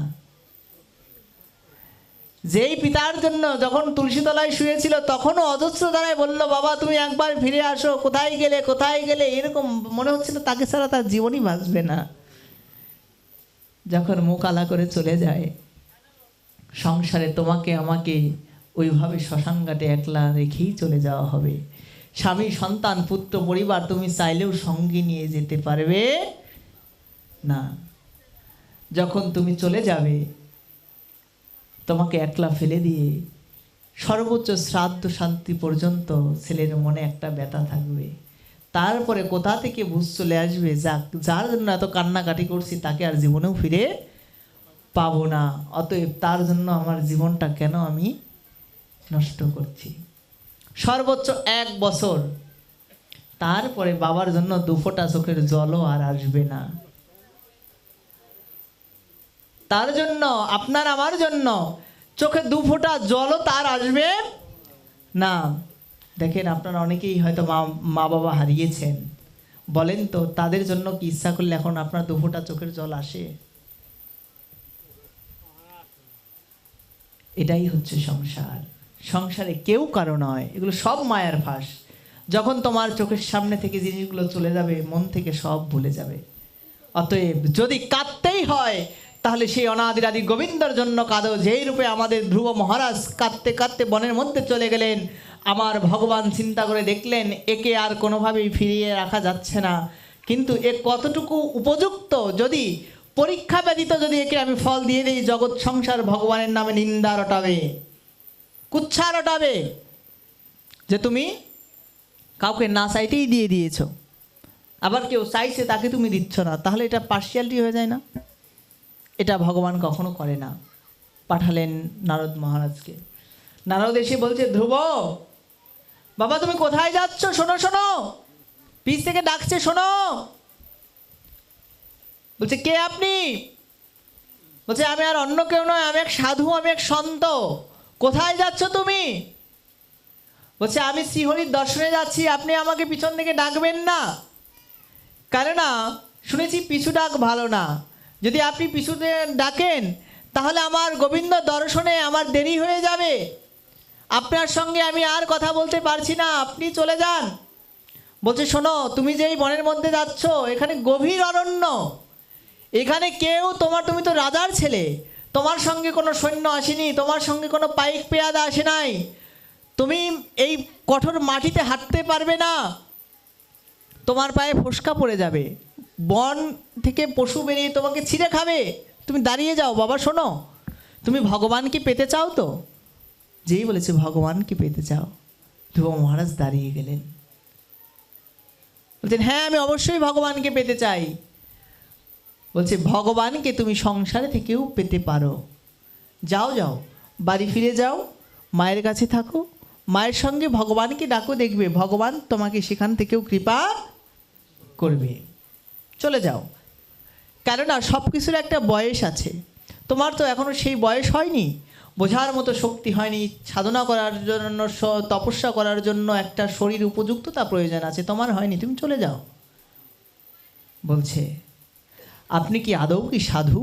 যেই পিতার জন্য যখন তুলসী তলায় শুয়েছিল তখনও অজস্র দ্বারায় বললো বাবা তুমি একবার ফিরে আসো, কোথায় গেলে কোথায় গেলে, এরকম মনে হচ্ছিল তাকে ছাড়া তার জীবনই বাঁচবে না। যখন মুখ আলা করে চলে যায়, সংসারে তোমাকে আমাকে ওইভাবে শ্মশানঘাটে একলা রেখেই চলে যাওয়া হবে। স্বামী সন্তান পুত্র পরিবার তুমি চাইলেও সঙ্গে নিয়ে যেতে পারবে না। যখন তুমি চলে যাবে, তোমাকে একলা ফেলে দিয়ে সর্বোচ্চ শ্রাদ্ধ শান্তি পর্যন্ত ছেলের মনে একটা ব্যথা থাকবে। তারপরে কোথা থেকে বুঝ চলে আসবে, যার জন্য এত কান্নাকাটি করছি তাকে আর জীবনেও ফিরে পাবো না, অতএব তার জন্য আমার জীবনটা কেন আমি নষ্ট করছি। সর্বোচ্চ 1 বছর, তারপরে বাবার জন্য 2 ফোঁটা চোখের জলও আর আসবে না। তার জন্য, আপনার আমার জন্য চোখে 2 ফোঁটা জলও তার আসবে না। দেখেন আপনারা অনেকেই হয়তো মা বাবা হারিয়েছেন, বলেন তো তাদের জন্য কি ইচ্ছা করলে এখন আপনার 2 ফোঁটা চোখের জল আসে? এটাই হচ্ছে সংসার। সংসারে কেউ কারো নয়, এগুলো সব মায়ার ফাঁস। যখন তোমার চোখের সামনে থেকে জিনিসগুলো চলে যাবে, মন থেকে সব ভুলে যাবে। অতএব যদি কাঁদতেই হয় তাহলে সেই অনাদিরাদি গোবিন্দর জন্য কাঁদো, যেই রূপে আমাদের ধ্রুব মহারাজ কাঁদতে কাঁদতে বনের মধ্যে চলে গেলেন। আমার ভগবান চিন্তা করে দেখলেন একে আর কোনোভাবেই ফিরিয়ে রাখা যাচ্ছে না, কিন্তু এ কতটুকু উপযুক্ত, যদি পরীক্ষা ব্যতীত যদি একে আমি ফল দিয়ে দিই, জগৎ সংসার ভগবানের নামে নিন্দা রটাবে, কুচ্ছা রটাবে যে তুমি কাউকে না চাইতেই দিয়ে দিয়েছো, আবার কেউ চাইছে তাকে তুমি দিচ্ছ না, তাহলে এটা পার্সিয়ালিটি হয়ে যায় না? এটা ভগবান কখনো করে না। পাঠালেন নারদ মহারাজকে। নারদ এসে বলছে ধ্রুব বাবা তুমি কোথায় যাচ্ছ? শোনো শোনো, পিছ থেকে ডাকছে, শোনো। বলছে কে আপনি? বলছে আমি আর অন্য কেউ নয়, আমি এক সাধু, আমি এক সন্ত। কোথায় যাচ্ছ তুমি? বলছে আমি শ্রীহরির দর্শনে যাচ্ছি, আপনি আমাকে পিছন থেকে ডাকবেন না, কেননা শুনেছি পিছু ডাক ভালো না। যদি আপনি পিছুতে ডাকেন তাহলে আমার গোবিন্দ দর্শনে আমার দেরি হয়ে যাবে, আপনার সঙ্গে আমি আর কথা বলতে পারছি না, আপনি চলে যান। বলছে শোনো, তুমি যেই বনের মধ্যে যাচ্ছ এখানে গভীর অরণ্য, এখানে কেউ তুমি তো রাজার ছেলে, তোমার সঙ্গে কোনো সৈন্য আসেনি, তোমার সঙ্গে কোনো পাইক পেয়াদা আসে নাই, তুমি এই কঠোর মাটিতে হাঁটতে পারবে না, তোমার পায়ে ফোসকা পড়ে যাবে, বন থেকে পশু বেরিয়ে তোমাকে ছিঁড়ে খাবে, তুমি দাঁড়িয়ে যাও। বাবা শোনো, তুমি ভগবানকে পেতে চাও তো? যেই বলেছে ভগবানকে পেতে চাও, ধ্রুব মহারাজ দাঁড়িয়ে গেলেন, বলছেন হ্যাঁ আমি অবশ্যই ভগবানকে পেতে চাই। বলছে ভগবানকে তুমি সংসারে থেকেও পেতে পারো, যাও যাও বাড়ি ফিরে যাও, মায়ের কাছে থাকো, মায়ের সঙ্গে ভগবানকে ডাকো, দেখবে ভগবান তোমাকে সেখান থেকেও কৃপা করবে, চলে যাও। কেননা সব কিছুর একটা বয়স আছে, তোমার তো এখনও সেই বয়স হয়নি, বোঝার মতো শক্তি হয়নি, সাধনা করার জন্য তপস্যা করার জন্য একটা শরীর উপযুক্ততা প্রয়োজন আছে, তোমার হয়নি, তুমি চলে যাও। বলছে আপনি কি আদৌ কি সাধু?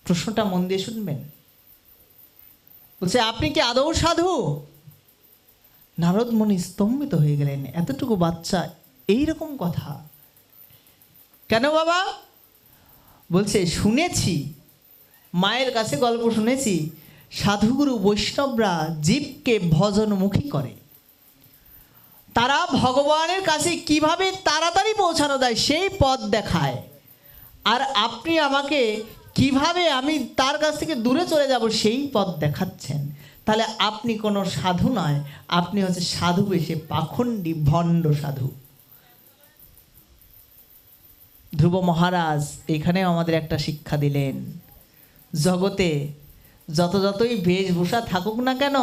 প্রশ্নটা মন দিয়ে শুনবেন। বলছে আপনি কি আদৌ সাধু? নারদ মুনি স্তম্ভিত হয়ে গেলেন, এতটুকু বাচ্চা এইরকম কথা কেন বাবা? বলছে শুনেছি, মায়ের কাছে গল্প শুনেছি, সাধুগুরু বৈষ্ণবরা জীবকে ভজনমুখী করে, তারা ভগবানের কাছে কিভাবে তাড়াতাড়ি পৌঁছানো যায় সেই পথ দেখায়। আর আপনি আমাকে কিভাবে আমি তার কাছ থেকে দূরে চলে যাব সেই পথ দেখাচ্ছেন। তাহলে আপনি কোনো সাধু নয়, আপনি হচ্ছে সাধু এসে পাখণ্ডী ভণ্ড সাধু। ধ্রুব মহারাজ এখানেও আমাদের একটা শিক্ষা দিলেন। জগতে যতই বেশভূষা থাকুক না কেন,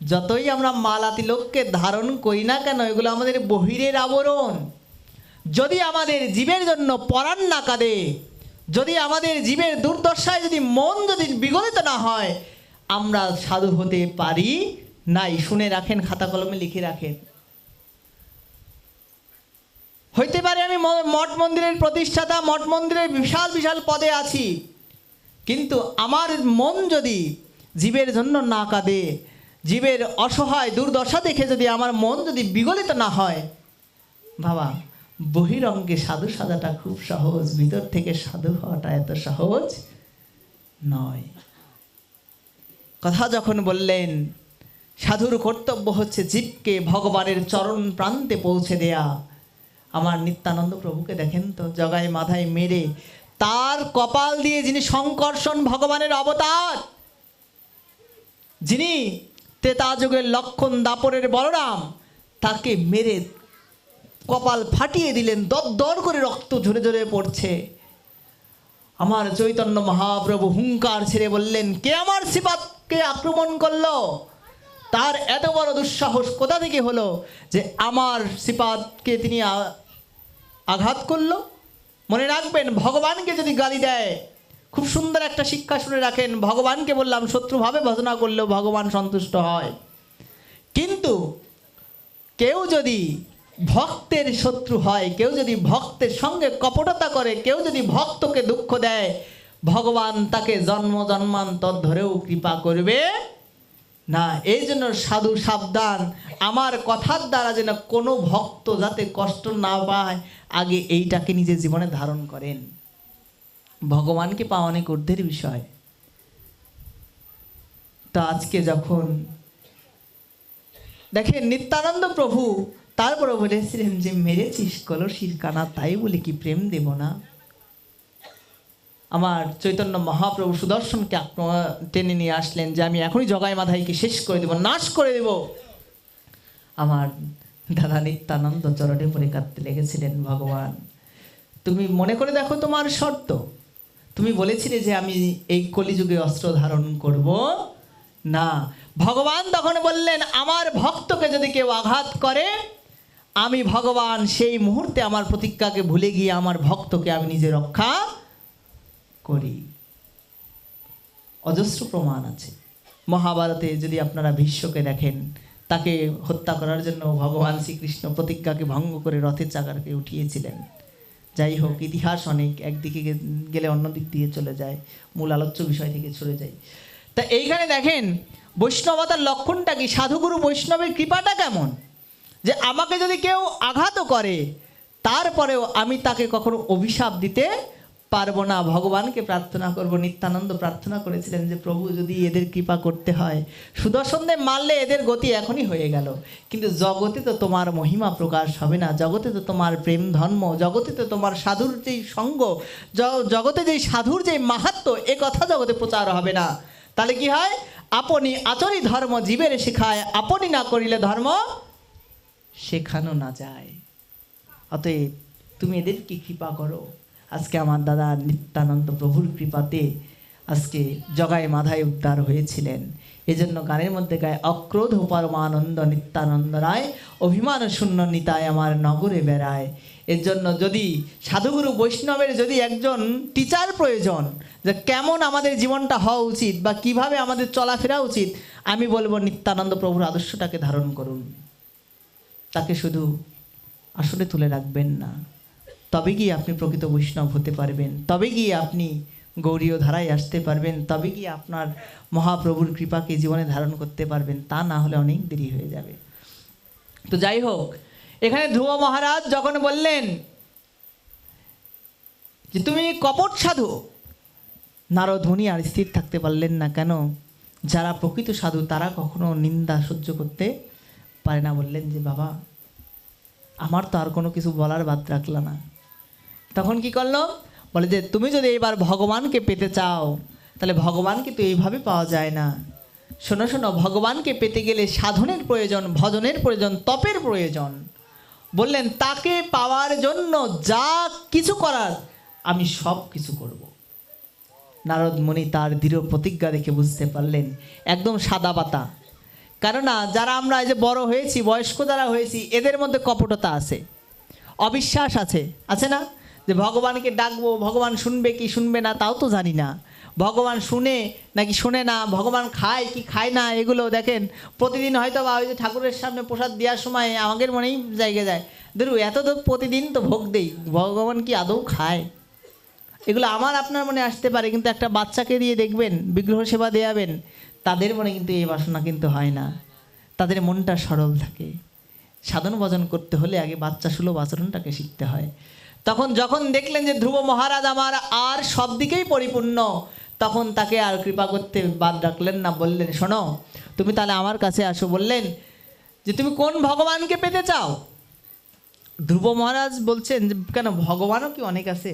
যতই আমরা মালা তিলককে ধারণ করি না কেন, এগুলো আমাদের বহিরের আবরণ। যদি আমাদের জীবের জন্য পরাণ না কাঁদে, যদি আমাদের জীবের দুর্দশায় যদি মন যদি বিগলিত না হয়, আমরা সাধু হতে পারি নাই। শুনে রাখেন, খাতা কলমে লিখে রাখেন। হইতে পারে আমি মঠ মন্দিরের প্রতিষ্ঠাতা, মঠ মন্দিরের বিশাল বিশাল পদে আছি, কিন্তু আমার মন যদি জীবের জন্য না কাঁদে, জীবের অসহায় দুর্দশা দেখে যদি আমার মন যদি বিগলিত না হয়, বাবা বহিরঙ্গে সাধু সাজাটা খুব সহজ, ভিতর থেকে সাধু হওয়াটা এত সহজ নয়। কথা যখন বললেন সাধুর কর্তব্য হচ্ছে জীবকে ভগবানের চরণ প্রান্তে পৌঁছে দেয়া। আমার নিত্যানন্দ প্রভুকে দেখেন তো, জগায় মাথায় মেরে তার কপাল দিয়ে যিনি সংকর্ষণ ভগবানের অবতার, যিনি ত্রেতা যুগের লক্ষণ দাপরের বলরাম, তাকে মেরে কপাল ফাটিয়ে দিলেন, দর করে রক্ত ঝরে ঝরে পড়ছে। আমার চৈতন্য মহাপ্রভু হুঙ্কার ছেড়ে বললেন, কে আমার শ্রীপাদকে আক্রমণ করলো? তার এত বড় দুঃসাহস কোথা থেকে হলো যে আমার শ্রীপাদকে তিনি আঘাত করলো? মনে রাখবেন, ভগবানকে যদি গালি দেয়, খুব সুন্দর একটা শিক্ষা শুনে রাখেন, ভগবানকে বললাম শত্রুভাবে ভজনা করলেও ভগবান সন্তুষ্ট হয়, কিন্তু কেউ যদি ভক্তের শত্রু হয়, কেউ যদি ভক্তের সঙ্গে কপটতা করে, কেউ যদি ভক্তকে দুঃখ দেয়, ভগবান তাকে জন্ম জন্মান্তর ধরেও কৃপা করবে না। এই জন্য সাধু সাবধান, আমার কথার দ্বারা যেন কোনো ভক্ত যাতে কষ্ট না পায়, আগে এইটাকে নিজের জীবনে ধারণ করেন। ভগবানকে পাওয়া অনেক ঊর্ধ্বের বিষয়। তো আজকে যখন দেখেন নিত্যানন্দ প্রভু তারপরে বলেছিলেন যে মেরেছিস কলসির কানা, তাই বলে কি প্রেম দেব না? আমার চৈতন্য মহাপ্রভু সুদর্শনকে টেনে নিয়ে আসলেন যে আমি এখনই জগায় মাধাইকে শেষ করে দেব, নাশ করে দেব। আমার দাদা নিত্যানন্দ চরণে পড়ে কাঁদতে লেগেছিলেন, ভগবান তুমি মনে করে দেখো তোমার শর্ত, তুমি বলেছিলে যে আমি এই কলিযুগে অস্ত্র ধারণ করব না। ভগবান তখন বললেন, আমার ভক্তকে যদি কেউ আঘাত করে, আমি ভগবান সেই মুহূর্তে আমার প্রতিজ্ঞাকে ভুলে গিয়ে আমার ভক্তকে আমি নিজে রক্ষা করি। অজস্র প্রমাণ আছে মহাভারতে। যদি আপনারা ভীষ্মকে দেখেন, তাকে হত্যা করার জন্য ভগবান শ্রীকৃষ্ণ প্রতিজ্ঞাকে ভঙ্গ করে রথের চাকারকে উঠিয়েছিলেন। যাই হোক, ইতিহাস অনেক, একদিকে গেলে অন্য দিক দিয়ে চলে যায়, মূল আলোচ্য বিষয় থেকে চলে যায়। তা এইখানে দেখেন বৈষ্ণবতার লক্ষণটা কি, সাধুগুরু বৈষ্ণবের কৃপাটা কেমন, যে আমাকে যদি কেউ আঘাতও করে তারপরেও আমি তাকে কখনো অভিশাপ দিতে পারবো না, ভগবানকে প্রার্থনা করব। নিত্যানন্দ প্রার্থনা করেছিলেন যে প্রভু যদি এদের কৃপা করতে হয়, সুদর্শনদের মারলে এদের গতি এখনই হয়ে গেল, কিন্তু জগতে তো তোমার মহিমা প্রকাশ হবে না, জগতে তো তোমার প্রেম ধর্ম, জগতে তো তোমার সাধুর যেই সঙ্গ, জগতে যেই সাধুর যেই মাহাত্ম্য, এ কথা জগতে প্রচার হবে না। তাহলে কি হয়, আপনি আচরি ধর্ম জীবের শেখায়, আপনি না করিলে ধর্ম শেখানো না যায়। অতএব তুমি এদের কি কৃপা করো। আজকে আমার দাদা নিত্যানন্দ প্রভুর কৃপাতে আজকে জগায় মাধায় উদ্ধার হয়েছিলেন। এই জন্য গানের মধ্যে গায়, অক্রোধ পরমানন্দ নিত্যানন্দ রায়, অভিমান শূন্য নিতায় আমার নগরে বেড়ায়। এর জন্য যদি সাধুগুরু বৈষ্ণবের যদি একজন টিচার প্রয়োজন, যে কেমন আমাদের জীবনটা হওয়া উচিত বা কিভাবে আমাদের চলাফেরা উচিত, আমি বলবো নিত্যানন্দ প্রভুর আদর্শটাকে ধারণ করুন। তাকে শুধু আসলে তুলে রাখবেন না, তবে গিয়ে আপনি প্রকৃত বৈষ্ণব হতে পারবেন, তবে গিয়ে আপনি গৌরীয় ধারায় আসতে পারবেন, তবে গিয়ে আপনার মহাপ্রভুর কৃপাকে জীবনে ধারণ করতে পারবেন। তা না হলে অনেক দেরি হয়ে যাবে। তো যাই হোক, এখানে ধ্রুব মহারাজ যখন বললেন যে তুমি কপট সাধু, নারদ মুনি আর স্থির থাকতে পারলেন না। কেন? যারা প্রকৃত সাধু তারা কখনো নিন্দা সহ্য করতে পারে না। বললেন যে বাবা, আমার তো আর কোনো কিছু বলার বাদ রাখল না। তখন কি করলো? বলে যে তুমি যদি এবার ভগবানকে পেতে চাও, তাহলে ভগবানকে তো এইভাবে পাওয়া যায় না। শোনো শোনো, ভগবানকে পেতে গেলে সাধনের প্রয়োজন, ভজনের প্রয়োজন, তপের প্রয়োজন। বললেন তাকে পাওয়ার জন্য যা কিছু করার আমি সব কিছু করব। নারদ মুনি তার দৃঢ় প্রতিজ্ঞা দেখে বুঝতে পারলেন একদম সাদা পাতা। কেননা যারা আমরা এই যে বড় হয়েছি, বয়স্ক যারা হয়েছি, এদের মধ্যে কপটতা আছে, অবিশ্বাস আছে, আছে না? যে ভগবানকে ডাকবো, ভগবান শুনবে কি শুনবে না তাও তো জানি না, ভগবান শুনে নাকি শুনে না, ভগবান খায় কি খায় না, এগুলো দেখেন প্রতিদিন হয়তো বা ওই যে ঠাকুরের সামনে প্রসাদ দেওয়ার সময় আমাদের মনেই জায়গা যায়, ধরু এত তো প্রতিদিন তো ভোগ দেই, ভগবান কি আদৌ খায়? এগুলো আমার আপনার মনে আসতে পারে, কিন্তু একটা বাচ্চাকে দিয়ে দেখবেন বিগ্রহ সেবা দেয়াবেন, তাদের মনে কিন্তু এই বাসনা কিন্তু হয় না, তাদের মনটা সরল থাকে। সাধন ভজন করতে হলে আগে বাচ্চা সুলভ আচরণটাকে শিখতে হয়। তখন যখন দেখলেন যে ধ্রুব মহারাজ আমার আর সব দিকেই পরিপূর্ণ, তখন তাকে আর কৃপা করতে বাদ রাখলেন না। বললেন শোনো, তুমি তাহলে আমার কাছে আসো। বললেন যে তুমি কোন ভগবানকে পেতে চাও? ধ্রুব মহারাজ বলছেন যে কেন, ভগবানও কি অনেক আছে?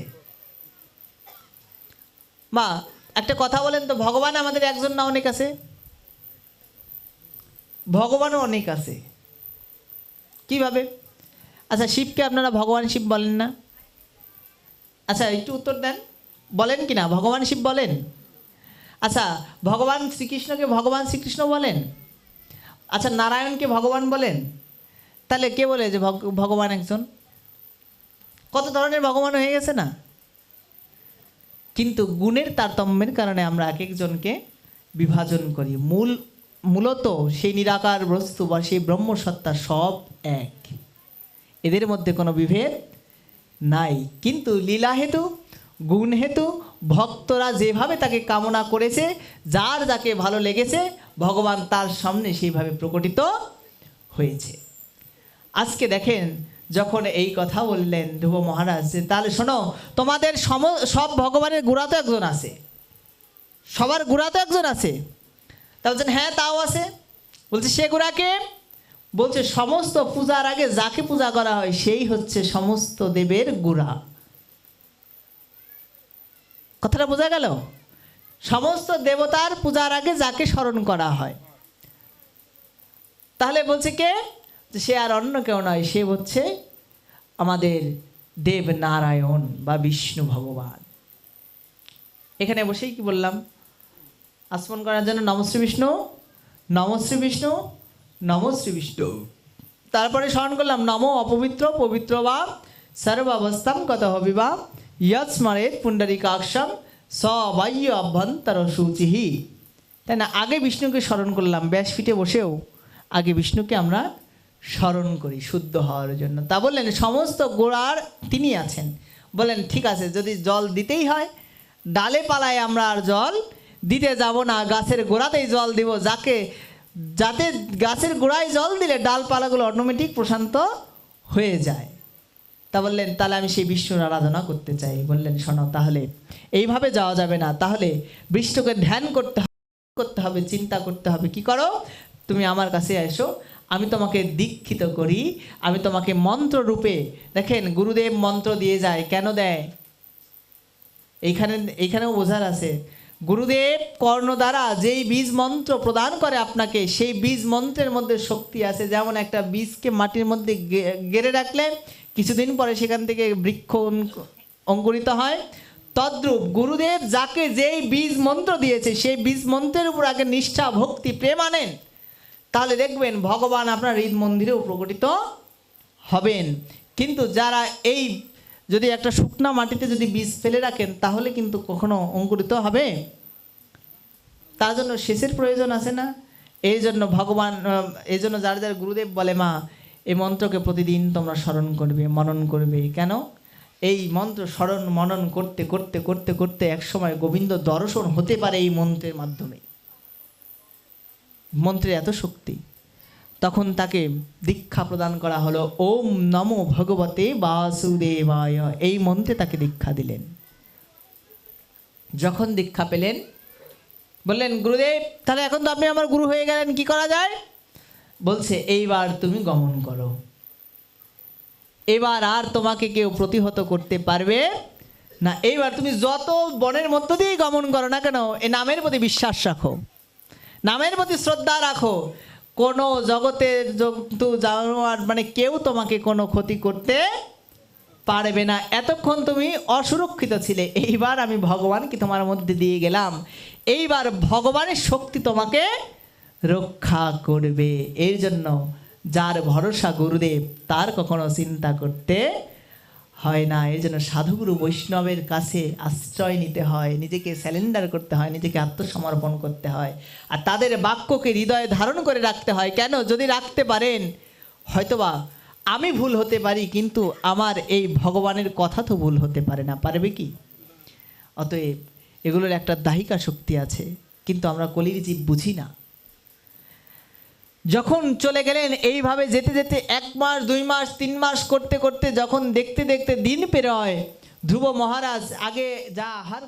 মা একটা কথা বলেন তো, ভগবান আমাদের একজন না অনেক আছে? ভগবানও অনেক আছে। কিভাবে? আচ্ছা, শিবকে আপনারা ভগবান শিব বলেন না? আচ্ছা একটু উত্তর দেন, বলেন কি না ভগবান শিব বলেন? আচ্ছা, ভগবান শ্রীকৃষ্ণকে ভগবান শ্রীকৃষ্ণ বলেন? আচ্ছা, নারায়ণকে ভগবান বলেন? তাহলে কে বলে যে ভগবান একজন? কত ধরনের ভগবান হয়ে গেছে না? কিন্তু গুণের তারতম্যের কারণে আমরা এক একজনকে বিভাজন করি। মূলত সেই নিরাকার বস্তু বা সেই ব্রহ্মসত্তা সব এক, এদের মধ্যে কোনো বিভেদ নাই। কিন্তু লীলা হেতু, গুণ হেতু ভক্তরা যেভাবে তাকে কামনা করেছে, যার যাকে ভালো লেগেছে, ভগবান তার সামনে সেইভাবে প্রকটিত হয়েছে। আজকে দেখেন, যখন এই কথা বললেন ধ্রুব মহারাজ, যে তাহলে শোনো, তোমাদের সব ভগবানের গোড়া তো একজন আছে, সবার গোড়া তো একজন আছে। তা বলছেন হ্যাঁ তাও আছে। বলছে সে গোড়াকে? বলছে সমস্ত পূজার আগে যাকে পূজা করা হয় সেই হচ্ছে সমস্ত দেবের গোড়া। কথাটা বোঝা গেল? সমস্ত দেবতার পূজার আগে যাকে স্মরণ করা হয়, তাহলে বলছে কে? সে আর অন্য কেউ নয়, সে হচ্ছে আমাদের দেব নারায়ণ বা বিষ্ণু ভগবান। এখানে বসেই কি বললাম? আসমন করার জন্য নমশ্রী বিষ্ণু, নমশ্রী বিষ্ণু, নমশ্রী বিষ্ণু। তারপরে স্মরণ করলাম নমো অপবিত্র পবিত্র বা সর্বাবস্থাম কত হবিবা ইয়ৎ স্মরেত পুণ্ডরীকাক্ষম সবাহ্য অভ্যন্তর শুচিহি। তাই না? আগে বিষ্ণুকে স্মরণ করলাম, ব্যাসপীঠে বসেও আগে বিষ্ণুকে আমরা স্মরণ করি শুদ্ধ হওয়ার জন্য। তা বললেন সমস্ত গোড়ার তিনি আছেন। বলেন ঠিক আছে, যদি জল দিতেই হয়, ডালে পালায় আমরা আর জল দিতে যাব না, গাছের গোড়াতেই জল দিব, যাতে গাছের গোড়ায় জল দিলে ডালপালাগুলো অটোমেটিক প্রশান্ত হয়ে যায়। তা বললেন তাহলে আমি সেই বিষ্ণুর আরাধনা করতে চাই। বললেন শোনো, তাহলে এইভাবে যাওয়া যাবে না, তাহলে বিষ্ণুকে ধ্যান করতে হবে, চিন্তা করতে হবে। কি করো? তুমি আমার কাছে এসো, আমি তোমাকে দীক্ষিত করি, আমি তোমাকে মন্ত্র রূপে। দেখেন গুরুদেব মন্ত্র দিয়ে যায়, কেন দেয়? এইখানেও বোঝার আছে। গুরুদেব কর্ণ দ্বারা যেই বীজ মন্ত্র প্রদান করে আপনাকে, সেই বীজ মন্ত্রের মধ্যে শক্তি আছে। যেমন একটা বীজকে মাটির মধ্যে গেড়ে রাখলে কিছুদিন পরে সেখান থেকে বৃক্ষ অঙ্কুরিত হয়, তদ্রূপ গুরুদেব যাকে যেই বীজ মন্ত্র দিয়েছে সেই বীজ মন্ত্রের উপর আগে নিষ্ঠা ভক্তি প্রেম আনেন, তাহলে দেখবেন ভগবান আপনার হৃদ মন্দিরেও প্রকটিত হবেন। কিন্তু যারা এই যদি একটা শুকনা মাটিতে যদি বীজ ফেলে রাখেন তাহলে কিন্তু কখনো অঙ্কুরিত হবে, তার জন্য সেচের প্রয়োজন আছে না? এই জন্য ভগবান, এই জন্য যার যার গুরুদেব বলে মা এই মন্ত্রকে প্রতিদিন তোমরা স্মরণ করবে, মনন করবে। কেন? এই মন্ত্র স্মরণ মনন করতে করতে করতে করতে একসময় গোবিন্দ দর্শন হতে পারে এই মন্ত্রের মাধ্যমে। মন্ত্রের এত শক্তি। তখন তাকে দীক্ষা প্রদান করা হলো, ওম নমো ভগবতে বাসুদেবায়, এই মন্ত্রে তাকে দীক্ষা দিলেন। যখন দীক্ষা পেলেন বললেন গুরুদেব তাহলে এখন তো আপনি আমার গুরু হয়ে গেলেন, কি করা যায়? বলছে এইবার তুমি গমন করো, এবার আর তোমাকে কেউ প্রতিহত করতে পারবে না। এইবার তুমি যত বনের মধ্য দিয়েই গমন করো না কেন, এই নামের প্রতি বিশ্বাস রাখো, নামের প্রতি শ্রদ্ধা রাখো, কোনো জগতের জন্তু জানোয়ার মানে কেউ তোমাকে কোনো ক্ষতি করতে পারবে না। এতক্ষণ তুমি অসুরক্ষিত ছিলে, এইবার আমি ভগবানকে তোমার মধ্যে দিয়ে গেলাম, এইবার ভগবানের শক্তি তোমাকে রক্ষা করবে। এর জন্য যার ভরসা গুরুদেব তার কখনো চিন্তা করতে হয় না। এর জন্য সাধুগুরু বৈষ্ণবের কাছে আশ্রয় নিতে হয়, নিজেকে স্যালেন্ডার করতে হয়, নিজেকে আত্মসমর্পণ করতে হয়, আর তাদের বাক্যকে হৃদয়ে ধারণ করে রাখতে হয়। কেন? যদি রাখতে পারেন, হয়তোবা আমি ভুল হতে পারি কিন্তু আমার এই ভগবানের কথা তো ভুল হতে পারে না, পারবে কি? অতএব এগুলোর একটা দাহিকা শক্তি আছে, কিন্তু আমরা কলির জীব বুঝি না। যখন চলে গেলেন এইভাবে যেতে যেতে 1 মাস 2 মাস 3 মাস করতে করতে যখন দেখতে দেখতে দিন পেরোয়, ধ্রুব মহারাজ আগে যা আহার